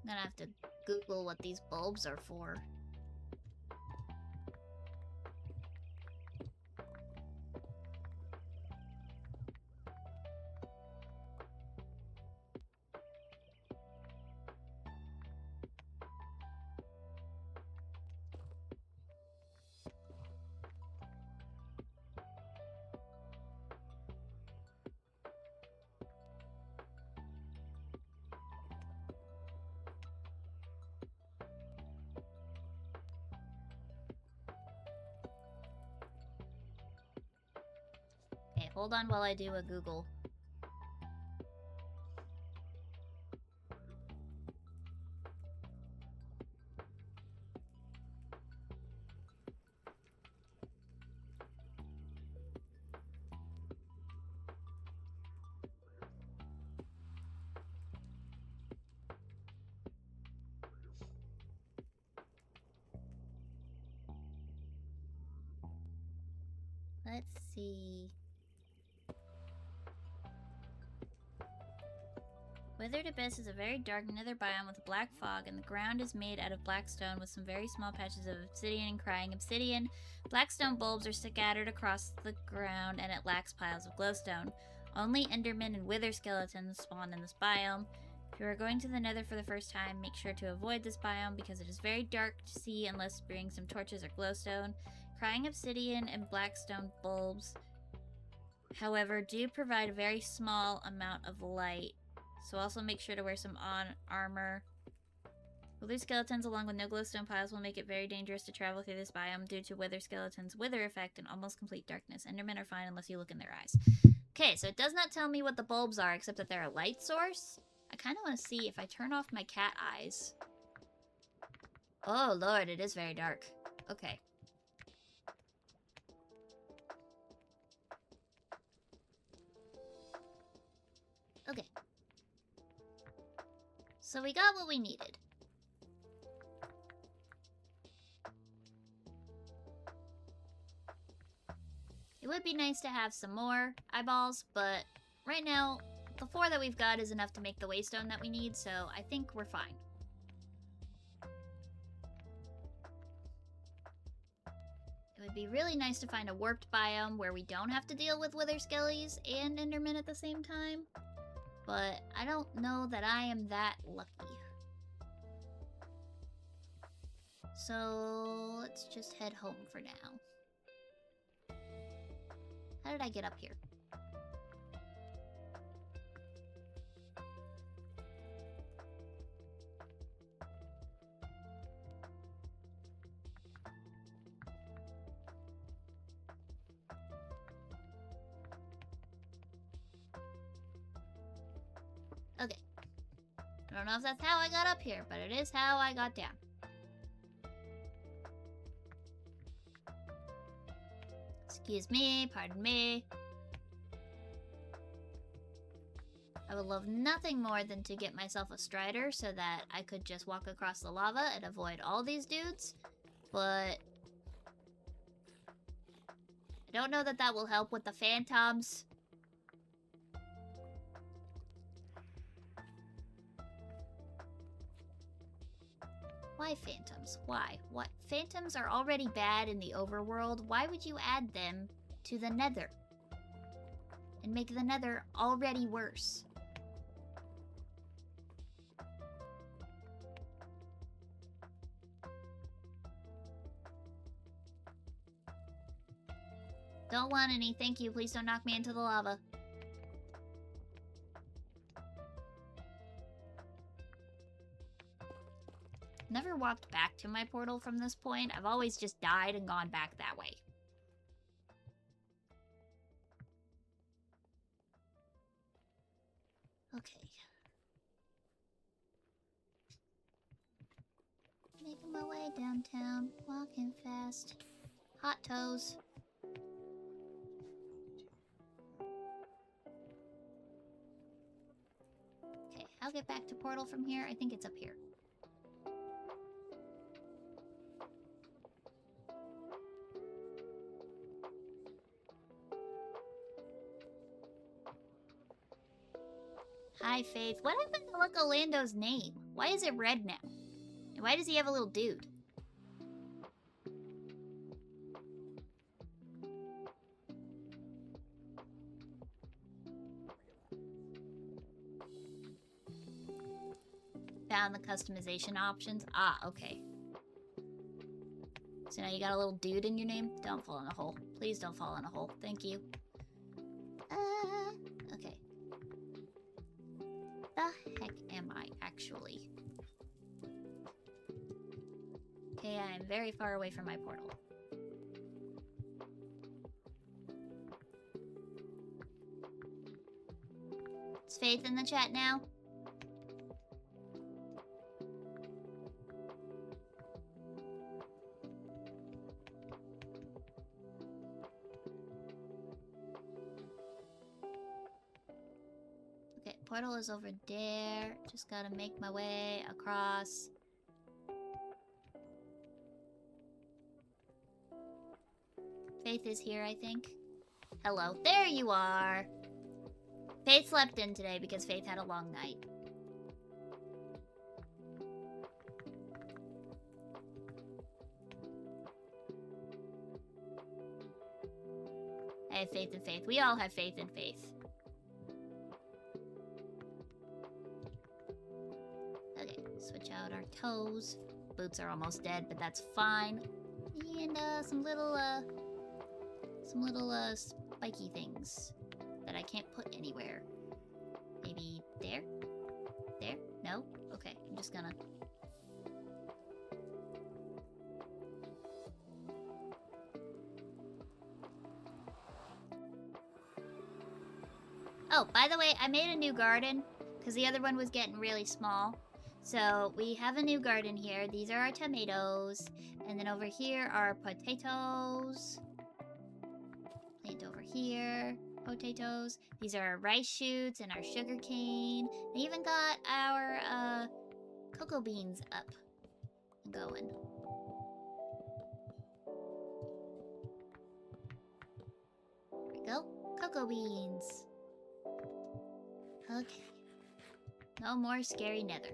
I'm gonna have to Google what these bulbs are for. Okay, hold on while I do a Google. Let's see. Withered Abyss is a very dark nether biome with a black fog, and the ground is made out of black stone with some very small patches of obsidian and crying obsidian. Black stone bulbs are scattered across the ground, and it lacks piles of glowstone. Only endermen and wither skeletons spawn in this biome. If you are going to the nether for the first time, make sure to avoid this biome because it is very dark to see unless bringing some torches or glowstone. Crying obsidian and black stone bulbs, however, do provide a very small amount of light. So also make sure to wear some armor. Wither skeletons along with no glowstone piles will make it very dangerous to travel through this biome due to wither skeletons' wither effect and almost complete darkness. Endermen are fine unless you look in their eyes. Okay, so it does not tell me what the bulbs are except that they're a light source. I kind of want to see if I turn off my cat eyes. Oh lord, it is very dark. Okay. Okay. So we got what we needed. It would be nice to have some more eyeballs, but right now, the 4 that we've got is enough to make the waystone that we need, so I think we're fine. It would be really nice to find a warped biome where we don't have to deal with wither skellies and endermen at the same time. But I don't know that I am that lucky. So let's just head home for now. How did I get up here? Okay. I don't know if that's how I got up here, but it is how I got down. Excuse me, pardon me. I would love nothing more than to get myself a strider so that I could just walk across the lava and avoid all these dudes, but I don't know that that will help with the phantoms. Why phantoms? Why? What? Phantoms are already bad in the overworld. Why would you add them to the nether? And make the nether already worse? Don't want any, thank you. Please don't knock me into the lava. never walked back to my portal from this point. I've always just died and gone back that way. Okay. Making my way downtown, walking fast. Hot toes. Okay, I'll get back to portal from here. I think it's up here. Hi, Faith. What happened to Look Orlando's name? Why is it red now? And why does he have a little dude? Found the customization options. Ah, okay. So now you got a little dude in your name? Don't fall in a hole. Please don't fall in a hole. Thank you. Okay. The heck am I actually? Okay, I am very far away from my portal. Is Faith in the chat now? Okay, portal is over there. Just gotta make my way across. Faith is here, I think. Hello. There you are! Faith slept in today because Faith had a long night. I have faith in Faith. We all have faith in Faith. Okay, switch out our toes. Boots are almost dead, but that's fine. And some little spiky things that I can't put anywhere. Maybe there? There? No? Okay, I'm just gonna... Oh, by the way, I made a new garden because the other one was getting really small. So we have a new garden here. These are our tomatoes. And then over here are potatoes. Plant over here. Potatoes. These are our rice shoots and our sugar cane. I even got our cocoa beans up and going. There we go. Cocoa beans. Okay. No more scary nether.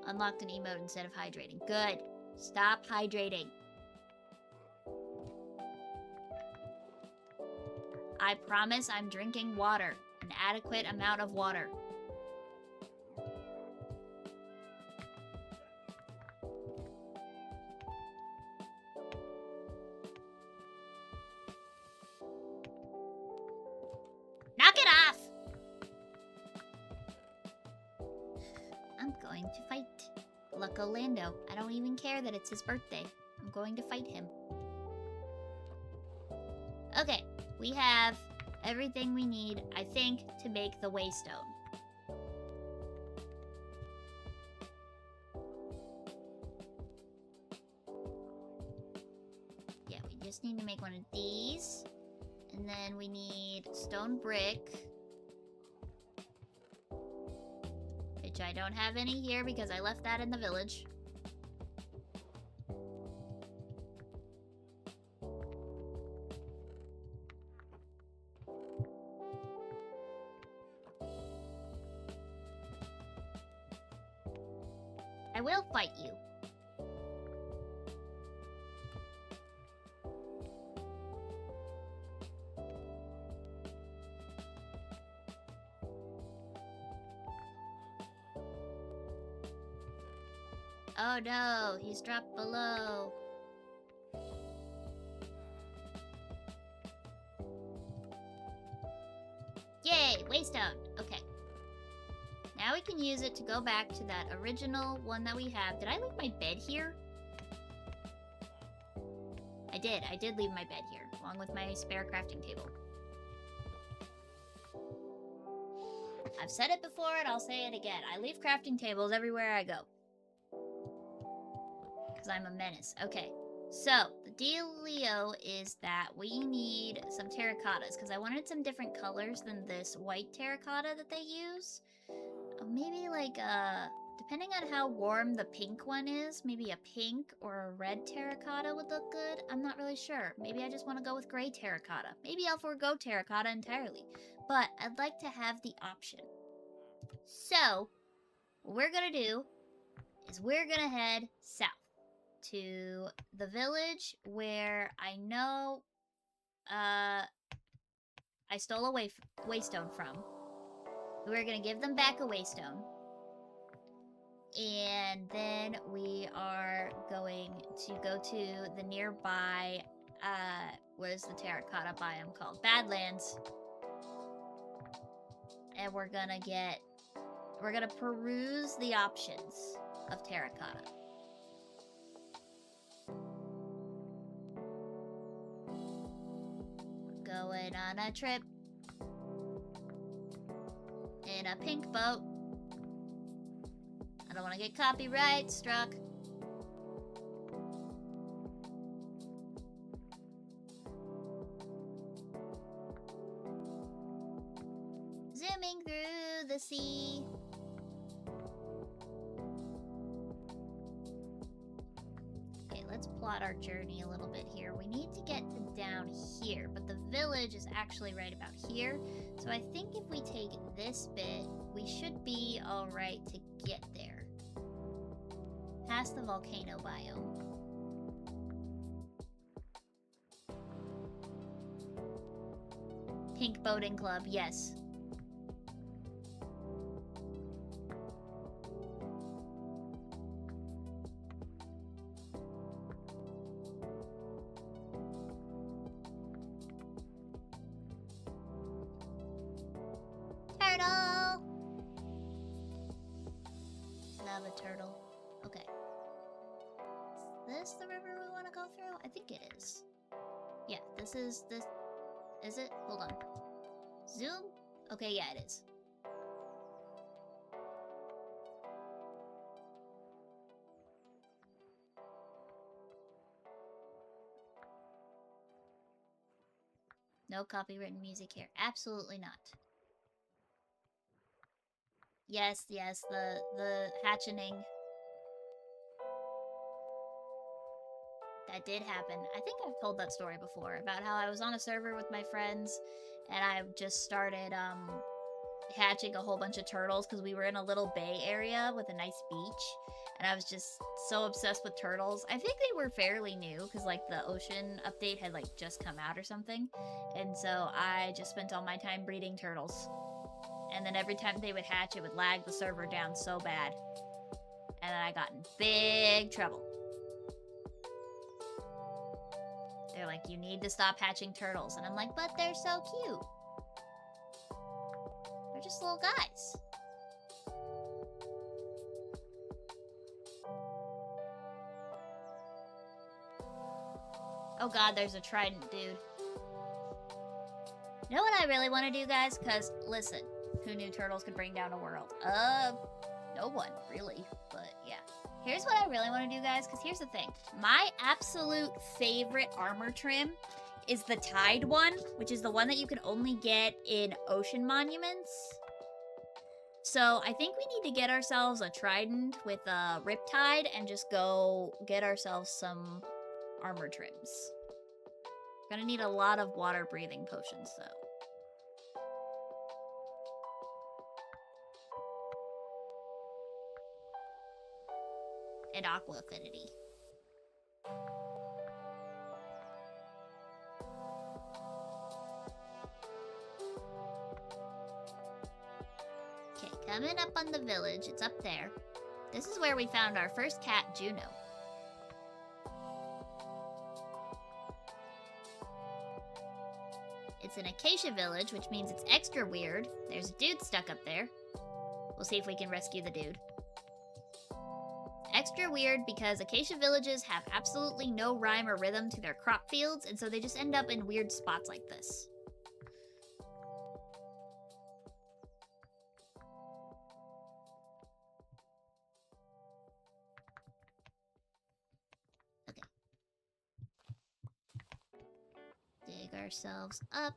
Unlocked an emote instead of hydrating. Good. Stop hydrating. I promise I'm drinking water. An adequate amount of water. Knock it off! I'm going to fight Luck Orlando. I don't even care that it's his birthday. I'm going to fight him. Okay, we have everything we need, I think, to make the waystone. Yeah, we just need to make one of these. And then we need stone brick. Which I don't have any here because I left that in the village. I will fight you. Oh no, he's dropped below. Yay, waystone. Okay. Now we can use it to go back to that original one that we have. Did I leave my bed here? I did leave my bed here, along with my spare crafting table. I've said it before and I'll say it again. I leave crafting tables everywhere I go. Because I'm a menace. Okay, so the dealio is that we need some terracottas, because I wanted some different colors than this white terracotta that they use. Maybe like, depending on how warm the pink one is, maybe a pink or a red terracotta would look good. I'm not really sure. Maybe I just want to go with gray terracotta. Maybe I'll forego terracotta entirely. But I'd like to have the option. So, what we're gonna do is we're gonna head south to the village where I know I stole a waystone from. We're gonna give them back a waystone. And then we are going to go to the nearby, what is the terracotta biome called? Badlands. And we're gonna peruse the options of terracotta. Going on a trip in a pink boat. I don't want to get copyright struck. Zooming through the sea. Okay, let's plot our journey a little bit here. We need to get to down here, but the village is actually right about here. So I think if we take this bit, we should be alright to get there. Past the volcano biome. Pink Boating Club, yes. Turtle! Love a turtle. Okay. Is this the river we want to go through? I think it is. Yeah, this is this. Is it? Hold on. Zoom? Okay, yeah, it is. No copywritten music here. Absolutely not. Yes, yes, the hatchening. That did happen. I think I've told that story before about how I was on a server with my friends and I just started hatching a whole bunch of turtles because we were in a little bay area with a nice beach and I was just so obsessed with turtles. I think they were fairly new because like the ocean update had like just come out or something, and so I just spent all my time breeding turtles, and then every time they would hatch it would lag the server down so bad, and then I got in big trouble. They're like, you need to stop hatching turtles. And I'm like, but they're so cute. They're just little guys. Oh god, there's a trident, dude. You know what I really want to do, guys? Because, listen, who knew turtles could bring down a world? No one, really. But, yeah. Here's what I really want to do, guys, because here's the thing. My absolute favorite armor trim is the Tide one, which is the one that you can only get in ocean monuments. So I think we need to get ourselves a trident with a Riptide and just go get ourselves some armor trims. Gonna need a lot of water-breathing potions, though. And Aqua Affinity. Okay, coming up on the village. It's up there. This is where we found our first cat, Juno. It's an acacia village, which means it's extra weird. There's a dude stuck up there. We'll see if we can rescue the dude. Extra weird because acacia villages have absolutely no rhyme or rhythm to their crop fields, and so they just end up in weird spots like this. Okay. Dig ourselves up.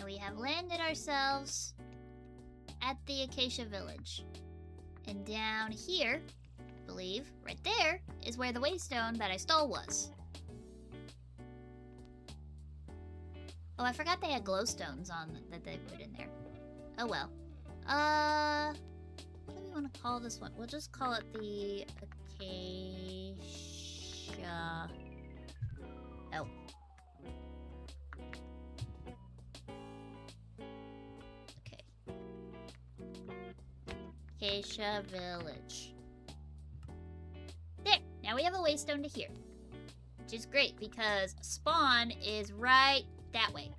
We have landed ourselves at the Acacia Village. And down here, I believe, right there, is where the waystone that I stole was. Oh, I forgot they had glowstones on that they put in there. Oh well. What do we want to call this one? We'll just call it the Acacia... Oh. Acacia Village. There! Now we have a waystone to here. Which is great because spawn is right that way.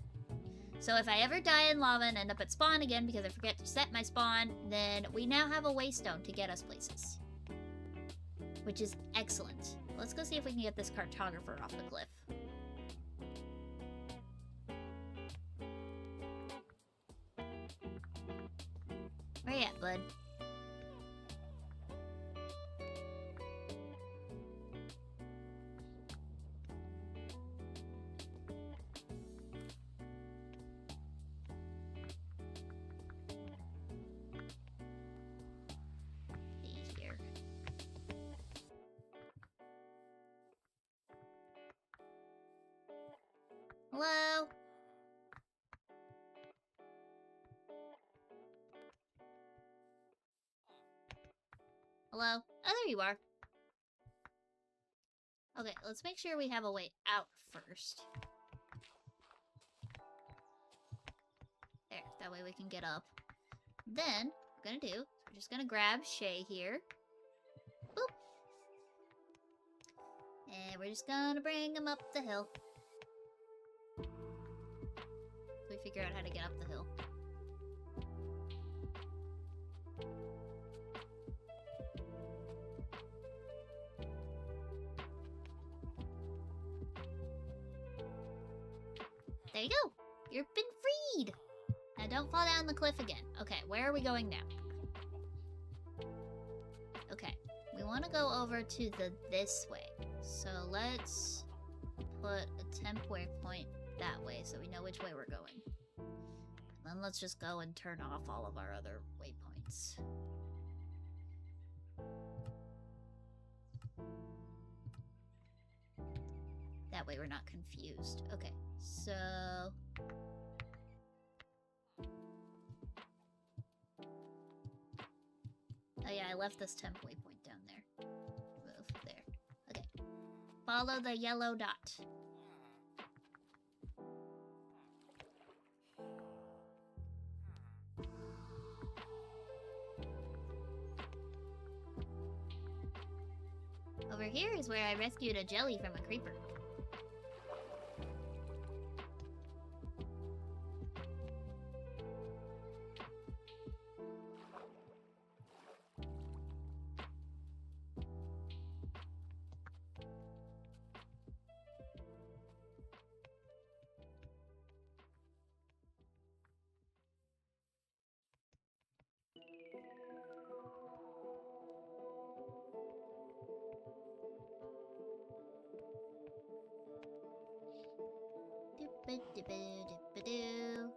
So if I ever die in lava and end up at spawn again because I forget to set my spawn, then we now have a waystone to get us places. Which is excellent. Let's go see if we can get this cartographer off the cliff. Where you at, bud? Hello? Hello? Oh, there you are. Okay, let's make sure we have a way out first. There, that way we can get up. Then, what we're gonna do, we're just gonna grab Shay here. Boop! And we're just gonna bring him up the hill. We figure out how to get up the hill. There you go! You've been freed! Now don't fall down the cliff again. Okay, where are we going now? Okay, we want to go over to the this way. So let's put a temp waypoint that way so we know which way we're going. And then let's just go and turn off all of our other waypoints. That way we're not confused. Okay, so... Oh yeah, I left this temp waypoint down there. Move there. Okay. Follow the yellow dot. Over here is where I rescued a jelly from a creeper. Doo-ba-doo-ba-doo-ba-doo.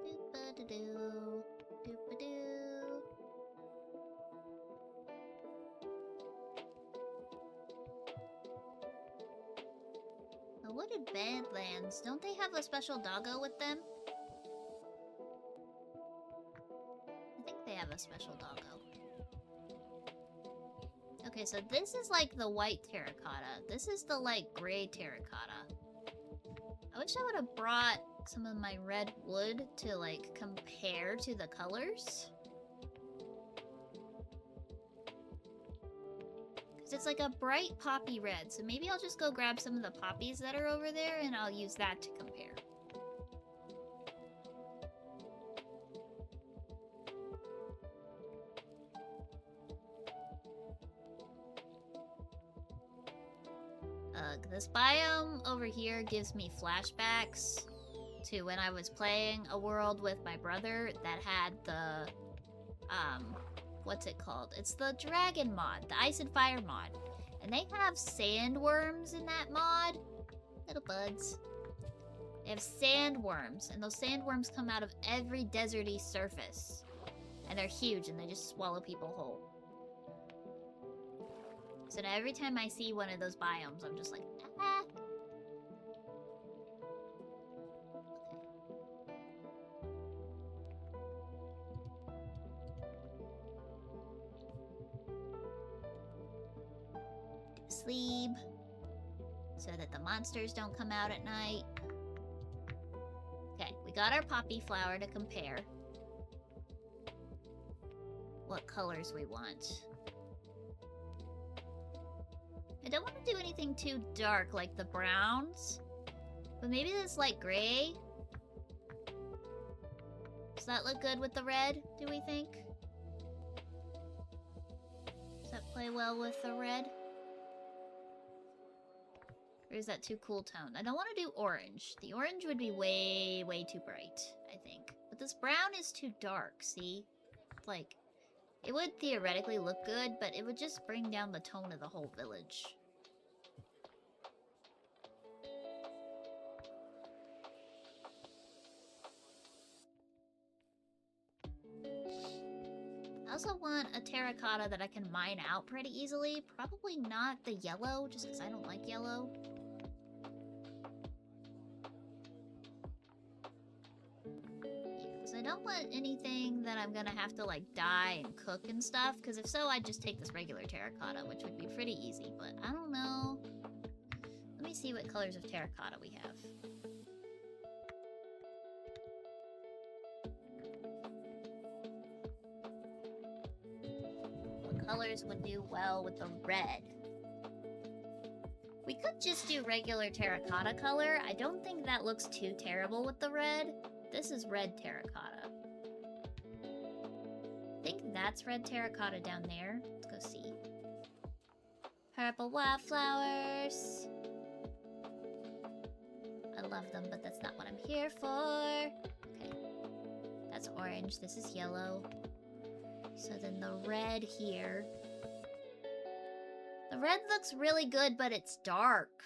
Doo-ba-doo-doo. Doo-ba-doo. The Wooded Badlands, don't they have a special doggo with them? I think they have a special doggo. Okay, so this is like the white terracotta. This is the like gray terracotta. I wish I would have brought some of my red wood to like compare to the colors. Because it's like a bright poppy red, so maybe I'll just go grab some of the poppies that are over there and I'll use that to compare. This biome over here gives me flashbacks to when I was playing a world with my brother that had the, what's it called? It's the dragon mod, the ice and fire mod. And they have sandworms in that mod. Little bugs. They have sandworms, and those sandworms come out of every deserty surface. And they're huge, and they just swallow people whole. So now every time I see one of those biomes, I'm just like, ah. Sleep. So that the monsters don't come out at night. Okay, we got our poppy flower to compare. What colors we want. I don't want to do anything too dark like the browns, but maybe this light gray. Does that look good with the red, do we think? Does that play well with the red? Or is that too cool tone? I don't want to do orange. The orange would be way, way too bright, I think. But this brown is too dark, see? Like, it would theoretically look good, but it would just bring down the tone of the whole village. I also want a terracotta that I can mine out pretty easily. Probably not the yellow, just because I don't like yellow. I don't want anything that I'm gonna have to like dye and cook and stuff, because if so, I'd just take this regular terracotta, which would be pretty easy, but I don't know. Let me see what colors of terracotta we have. What colors would do well with the red? We could just do regular terracotta color. I don't think that looks too terrible with the red. This is red terracotta. I think that's red terracotta down there. Let's go see. Purple wildflowers. I love them, but that's not what I'm here for. Okay. That's orange. This is yellow. So then the red here. The red looks really good, but it's dark.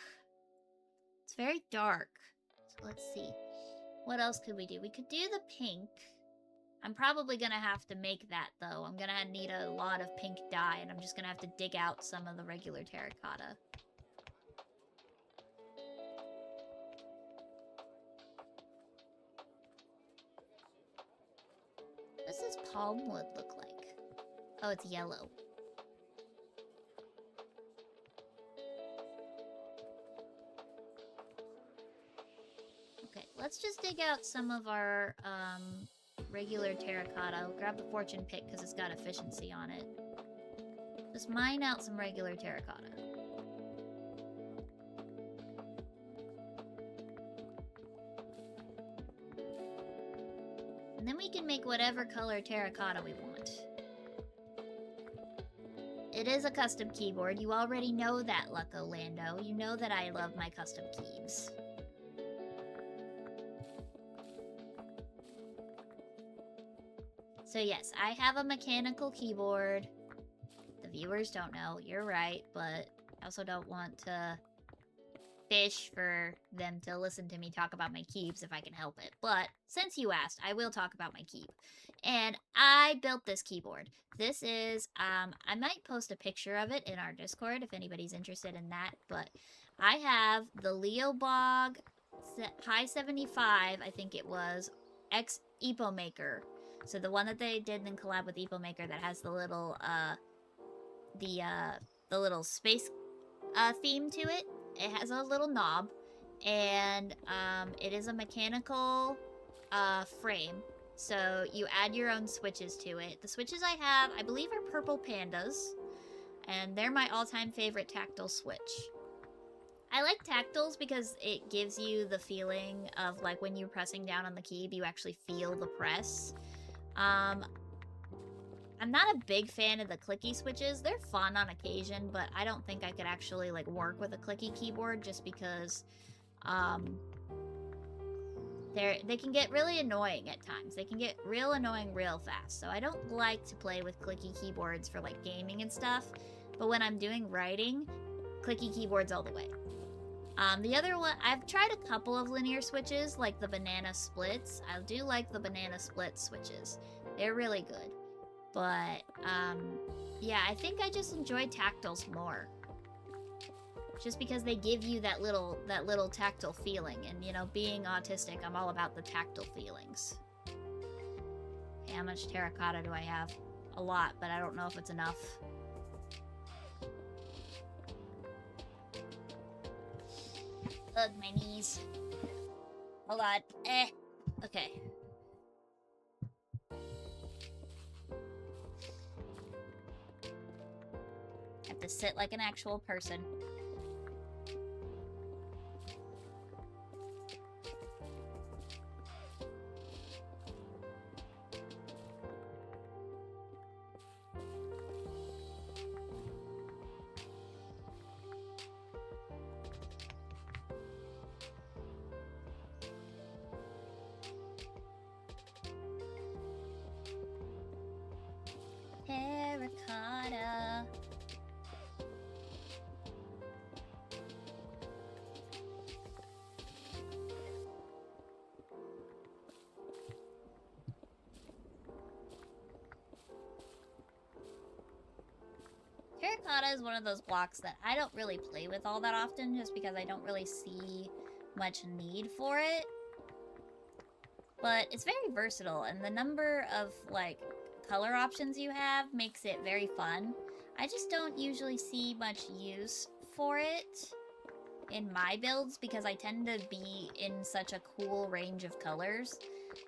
It's very dark. So let's see. What else could we do? We could do the pink. I'm probably gonna have to make that, though. I'm gonna need a lot of pink dye, and I'm just gonna have to dig out some of the regular terracotta. What does this palm wood look like? Oh, it's yellow. Okay, let's just dig out some of our regular terracotta. I'll grab the fortune pick because it's got efficiency on it. Just mine out some regular terracotta. And then we can make whatever color terracotta we want. It is a custom keyboard. You already know that, Lucko Lando. You know that I love my custom keys. So yes, I have a mechanical keyboard. The viewers don't know, you're right, but I also don't want to fish for them to listen to me talk about my keys if I can help it. But since you asked, I will talk about my key. And I built this keyboard. This is, I might post a picture of it in our Discord if anybody's interested in that, but I have the Leobog Pi 75, I think it was, X Epo Maker. So the one that they did in collab with EpoMaker that has the little the little space theme to it. It has a little knob, and it is a mechanical frame. So you add your own switches to it. The switches I have, I believe, are purple pandas, and they're my all-time favorite tactile switch. I like tactiles because it gives you the feeling of like when you're pressing down on the key, you actually feel the press. I'm not a big fan of the clicky switches. They're fun on occasion, but I don't think I could actually like work with a clicky keyboard just because they can get really annoying at times. They can get real annoying real fast. So I don't like to play with clicky keyboards for like gaming and stuff. But when I'm doing writing, clicky keyboards all the way. The other one, I've tried a couple of linear switches, like the banana splits. I do like the banana split switches. They're really good. But, yeah, I think I just enjoy tactiles more. Just because they give you that little tactile feeling. And, you know, being autistic, I'm all about the tactile feelings. Okay, how much terracotta do I have? A lot, but I don't know if it's enough. Ugh, my knees. Hold on. Okay. I have to sit like an actual person. Terracotta. Terracotta is one of those blocks that I don't really play with all that often just because I don't really see much need for it. But it's very versatile, and the number of, like, color options you have makes it very fun. I just don't usually see much use for it in my builds because I tend to be in such a cool range of colors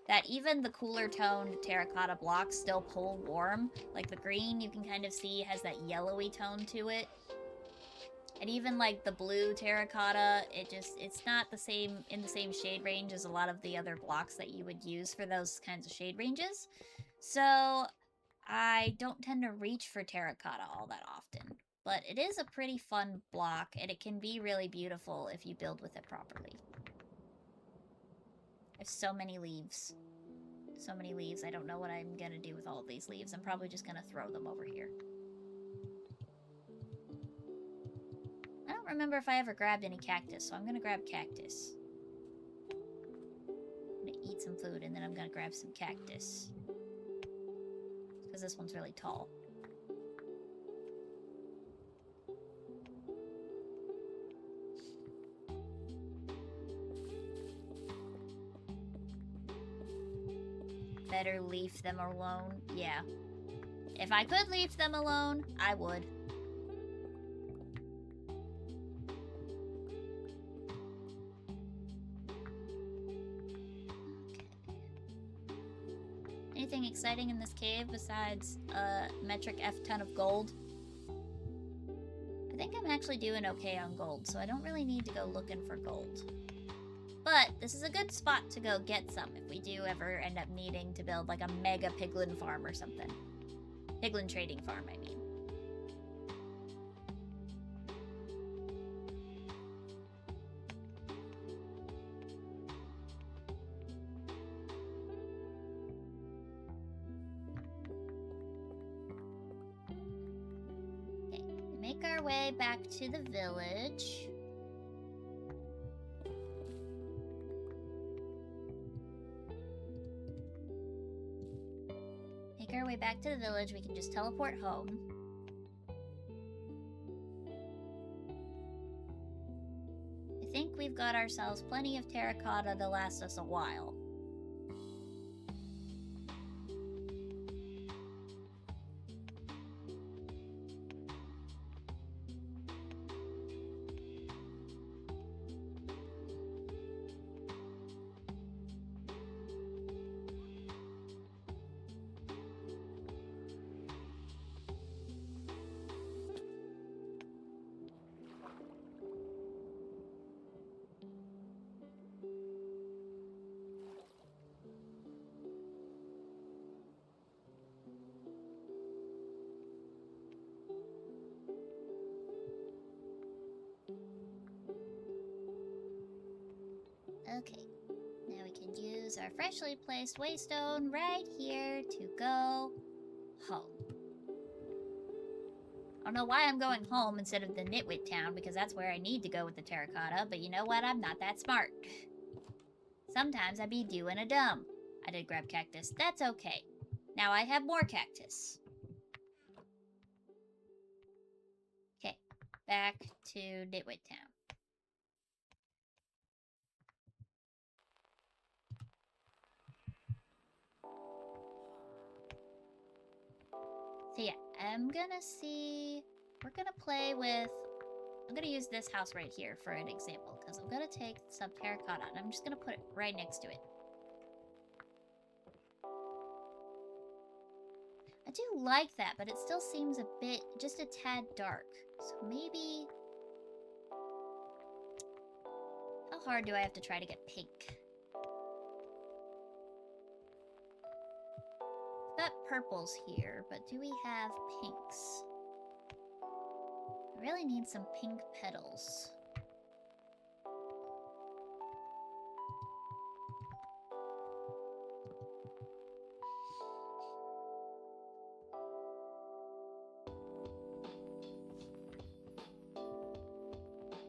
that even the cooler toned terracotta blocks still pull warm. Like the green, you can kind of see has that yellowy tone to it. And even like the blue terracotta, it's not in the same shade range as a lot of the other blocks that you would use for those kinds of shade ranges. So I don't tend to reach for terracotta all that often. But it is a pretty fun block, and it can be really beautiful if you build with it properly. I have so many leaves. So many leaves. I don't know what I'm gonna do with all of these leaves. I'm probably just gonna throw them over here. I don't remember if I ever grabbed any cactus, so I'm gonna grab cactus. I'm gonna eat some food, and then I'm gonna grab some cactus. Because this one's really tall. Better leave them alone. Yeah. If I could leave them alone, I would. Anything exciting in this cave besides a metric F ton of gold? I think I'm actually doing okay on gold, so I don't really need to go looking for gold. But this is a good spot to go get some if we do ever end up needing to build like a mega piglin farm or something. Piglin trading farm, I mean. Okay, make our way back to the village. Our way back to the village, we can just teleport home. I think we've got ourselves plenty of terracotta to last us a while. Okay. Now we can use our freshly placed waystone right here to go home. I don't know why I'm going home instead of the Nitwit town, because that's where I need to go with the terracotta, but you know what? I'm not that smart. Sometimes I be doing a dumb. I did grab cactus. That's okay. Now I have more cactus. Okay, back to Nitwit town. So yeah, I'm gonna see... We're gonna play with... I'm gonna use this house right here for an example, because I'm gonna take some terracotta and I'm just gonna put it right next to it. I do like that, but it still seems a bit, just a tad dark. So maybe... How hard do I have to try to get pink? We've got purples here, but do we have pinks? I really need some pink petals.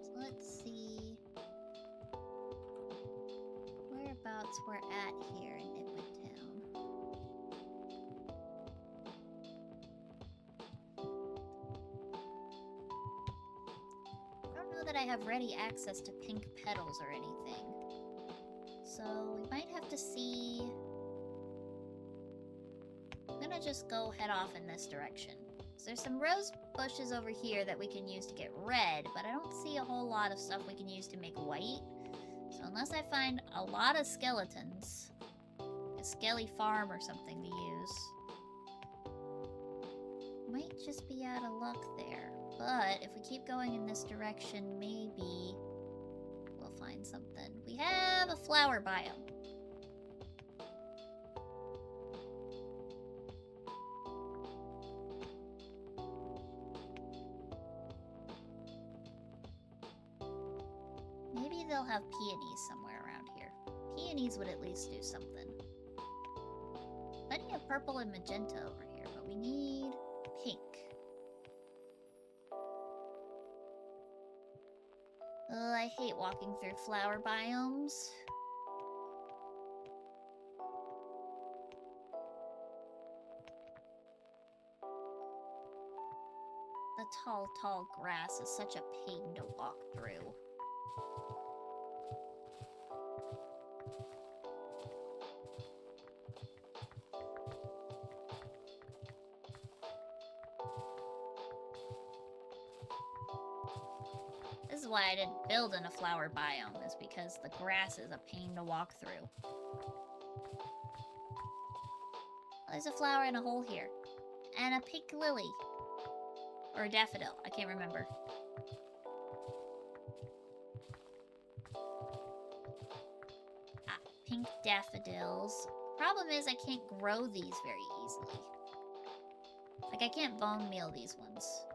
So let's see whereabouts we're at here in Nitwit Town. I don't know that I have ready access to pink petals or anything. So we might have to see... I'm gonna just go head off in this direction. So there's some rose bushes over here that we can use to get red, but I don't see a whole lot of stuff we can use to make white. So unless I find a lot of skeletons, a skelly farm or something to use, might just be out of luck there. But if we keep going in this direction, maybe we'll find something. We have a flower biome. Maybe they'll have peonies somewhere around here. Peonies would at least do something. Plenty of purple and magenta over here, but we need pink. Oh, I hate walking through flower biomes. The tall grass is such a pain to walk through. This is why I didn't build in a flower biome, is because the grass is a pain to walk through. Oh, there's a flower in a hole here. And a pink lily. Or a daffodil, I can't remember. Ah, pink daffodils. Problem is I can't grow these very easily. Like, I can't bone meal these ones.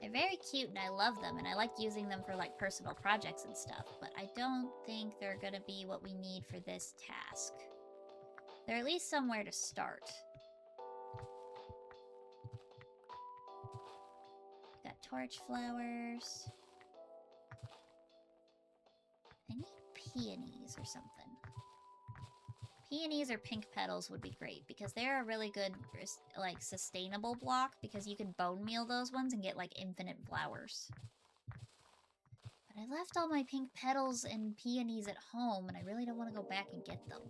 They're very cute and I love them, and I like using them for like personal projects and stuff, but I don't think they're gonna be what we need for this task. They're at least somewhere to start. Got torch flowers. I need peonies or something. Peonies or pink petals would be great, because they're a really good, like, sustainable block, because you can bone meal those ones and get, like, infinite flowers. But I left all my pink petals and peonies at home, and I really don't want to go back and get them.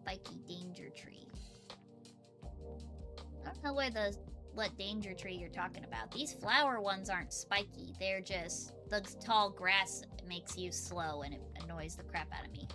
spiky danger tree. I don't know what danger tree you're talking about. These flower ones aren't spiky. They're just the tall grass makes you slow and it annoys the crap out of me.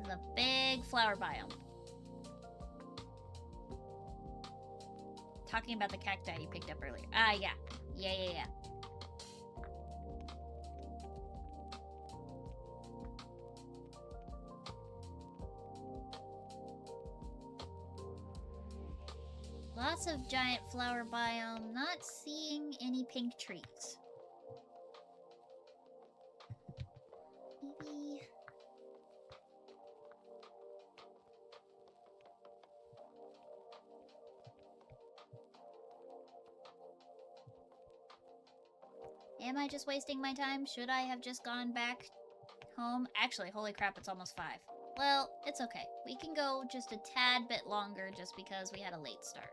The big flower biome. Talking about the cacti you picked up earlier. Ah, yeah. Yeah. Lots of giant flower biome. Not seeing any pink trees. Maybe... Am I just wasting my time? Should I have just gone back home? Actually, holy crap, it's almost 5. Well, it's okay. We can go just a tad bit longer just because we had a late start.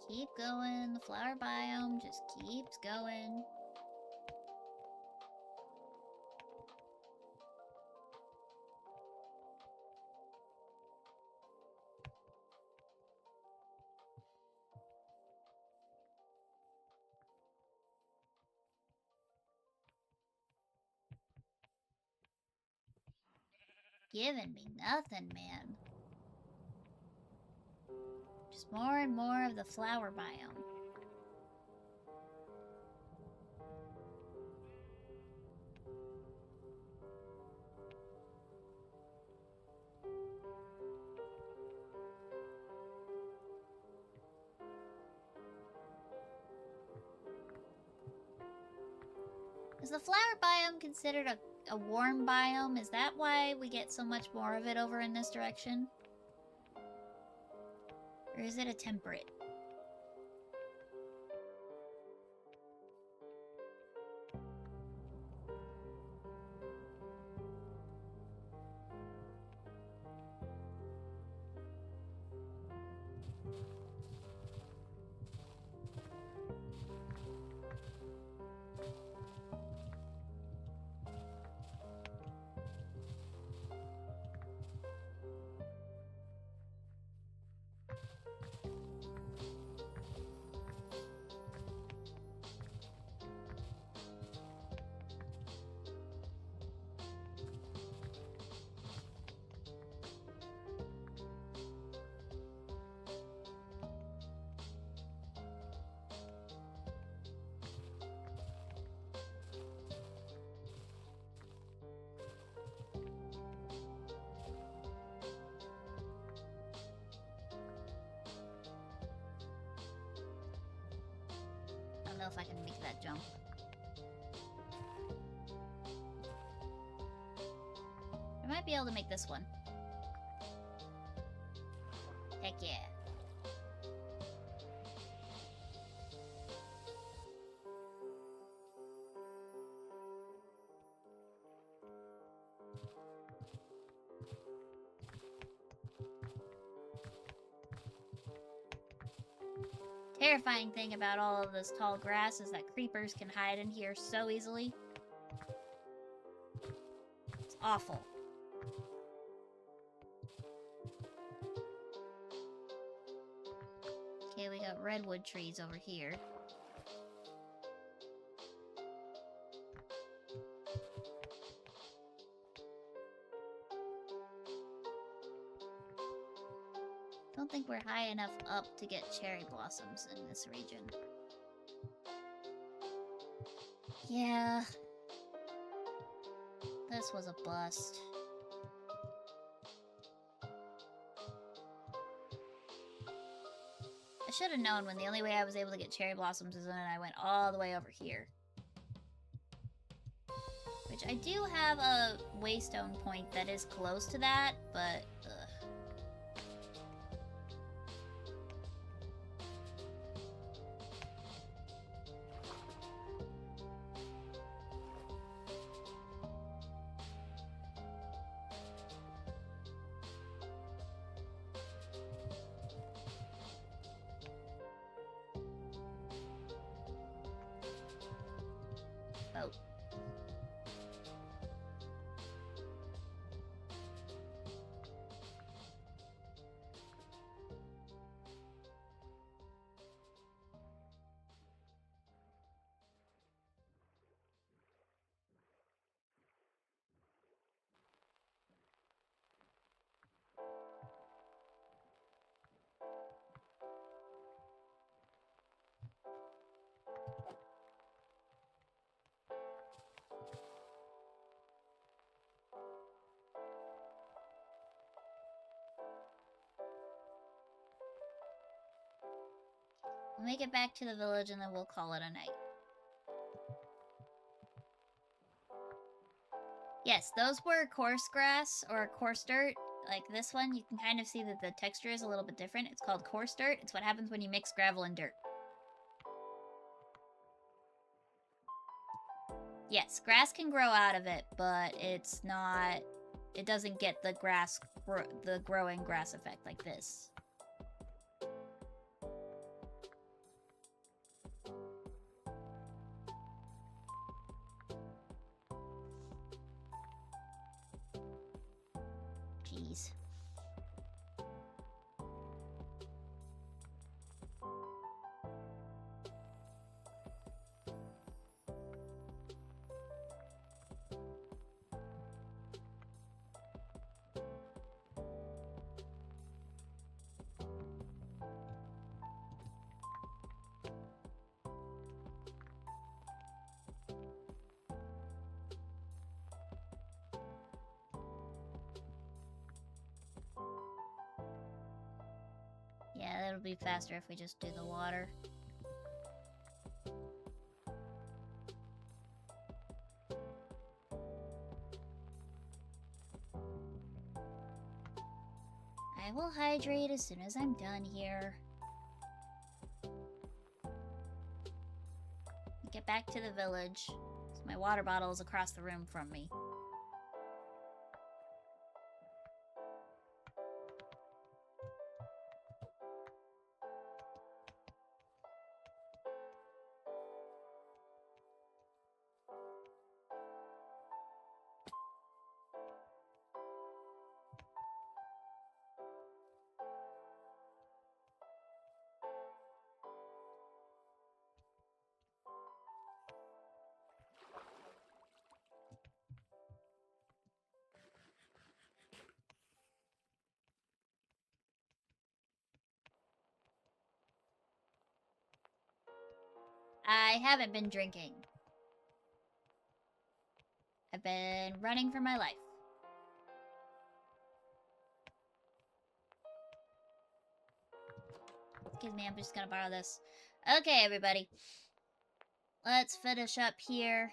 Keep going. The flower biome just keeps going. Giving me nothing, man. Just more and more of the flower biome. Is the flower biome considered a warm biome? Is that why we get so much more of it over in this direction? Or is it a temperate? I don't know if I can make that jump. I might be able to make this one. Heck yeah. Terrifying thing about all of this tall grass is that creepers can hide in here so easily. It's awful. Okay, we got redwood trees over here. Don't think we're high enough up to get cherry blossoms in this region. Yeah. This was a bust. I should have known when the only way I was able to get cherry blossoms is when I went all the way over here. Which I do have a waystone point that is close to that, but ugh. Oh. We'll make it back to the village and then we'll call it a night. Yes, those were coarse grass or coarse dirt. Like this one, you can kind of see that the texture is a little bit different. It's called coarse dirt. It's what happens when you mix gravel and dirt. Yes, grass can grow out of it, but it's not... It doesn't get the the growing grass effect like this. Jeez. Yeah, that'll be faster if we just do the water. I will hydrate as soon as I'm done here. Get back to the village. So my water bottle is across the room from me. I haven't been drinking. I've been running for my life. Excuse me, I'm just gonna borrow this. Okay, everybody. Let's finish up here.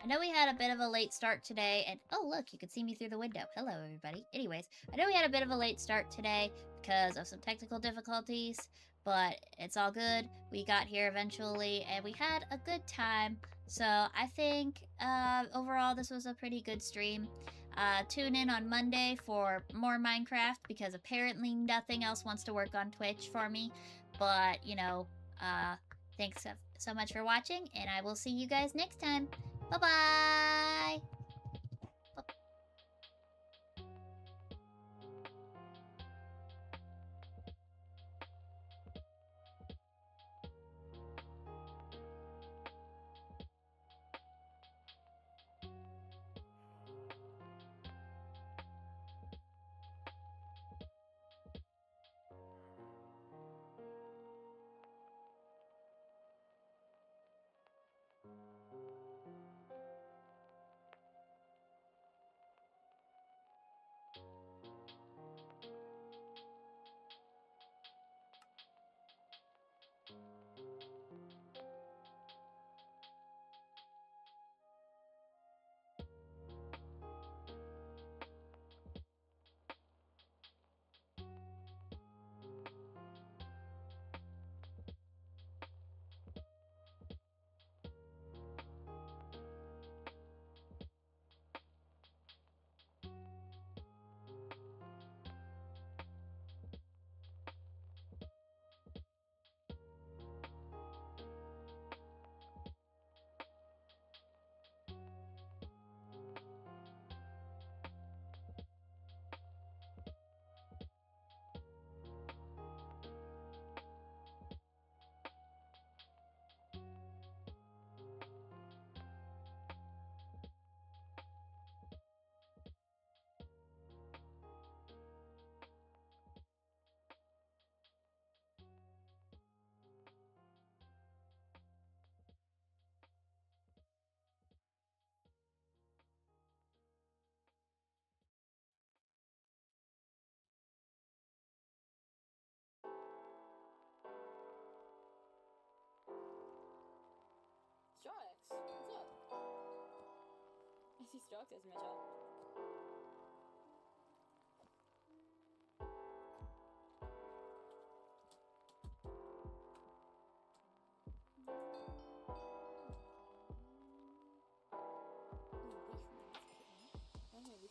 I know we had a bit of a late start today, and oh look, you can see me through the window. Hello, everybody. Anyways, I know we had a bit of a late start today because of some technical difficulties, but it's all good. We got here eventually, and we had a good time. So I think overall this was a pretty good stream. Tune in on Monday for more Minecraft because apparently nothing else wants to work on Twitch for me. But, you know, thanks so much for watching, and I will see you guys next time. Bye-bye! see structures, Mitchell.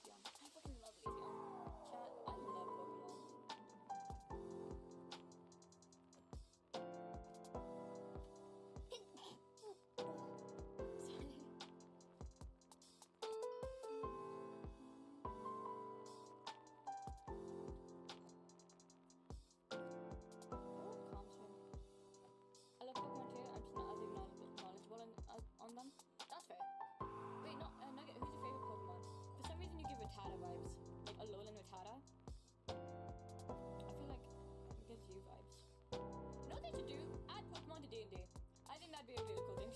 I fucking love Leafeon. Chat, I love Pokemon. Sorry. I love Pokemon too, I'm just not as knowledgeable on them. That's fair. Wait, no, Nugget, who's your favorite Pokemon? For some reason you give Rattata vibes. Like Alolan Rattata. I feel like it gives you vibes. You know what they should do? Add Pokemon to D&D. I think that'd be a really cool thing.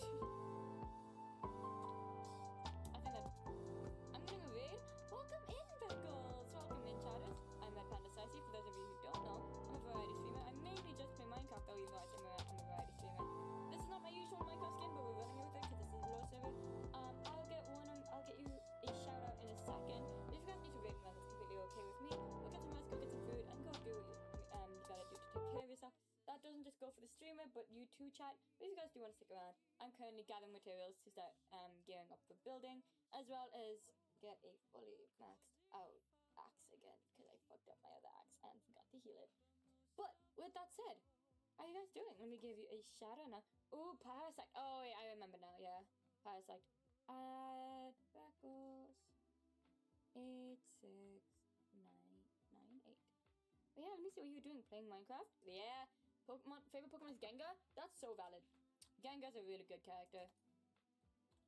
I think that... I'm gonna raid. Welcome in, Beckles! Welcome in, chatters. I'm at Panda Sicey. For those of you who don't know, I'm a variety streamer. I mainly just play Minecraft, though, even though I say I'm a variety streamer. This is not my usual Minecraft skin, but we're running with it because this is a low server. I'll get you a shout out in a second. If you guys need to rate me, that's completely okay with me. Go get some rest, go get some food, and go do what you gotta do to take care of yourself. That doesn't just go for the streamer, but you too, chat. But if you guys do want to stick around, I'm currently gathering materials to start gearing up for building, as well as get a fully maxed out axe again, because I fucked up my other axe and forgot to heal it. But with that said, how are you guys doing? Let me give you a shout out now. Ooh, Parasite. Oh wait, I remember now. Yeah, Parasite. Beckles 86998. But yeah, let me see what you're doing. Playing Minecraft? Yeah. Favorite Pokemon is Gengar? That's so valid. Gengar's a really good character.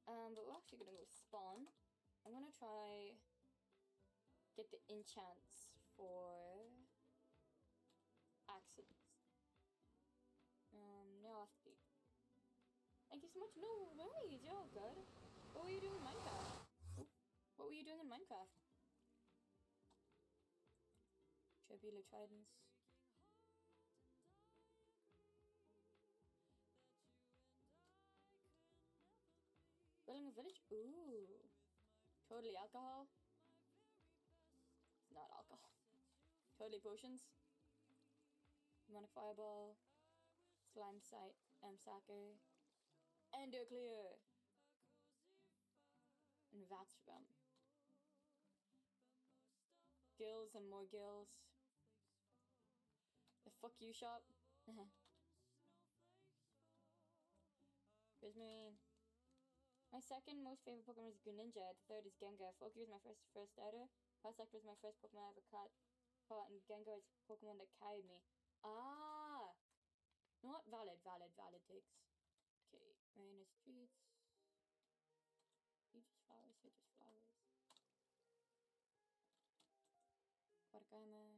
But we're actually gonna go spawn. I'm gonna try get the enchants for axes. Nasty. Thank you so much. No worries, you're all good. What were you doing in Minecraft? What were you doing in Minecraft? Elytra Trims. Building a village? Ooh. Totally alcohol? It's not alcohol. Totally potions. Demonic Fireball. Slime Sight. Sacker. Ender Clear. And Vatstrum. Gills and more gills. The fuck you shop. Prismarine. My second most favorite Pokemon is Greninja. The third is Gengar. Falky was my first starter. Parasect was my first Pokemon I ever caught, and Gengar is Pokemon that carried me. Ah! Not valid takes. Okay, rain is streets. Here just flowers. Wargame.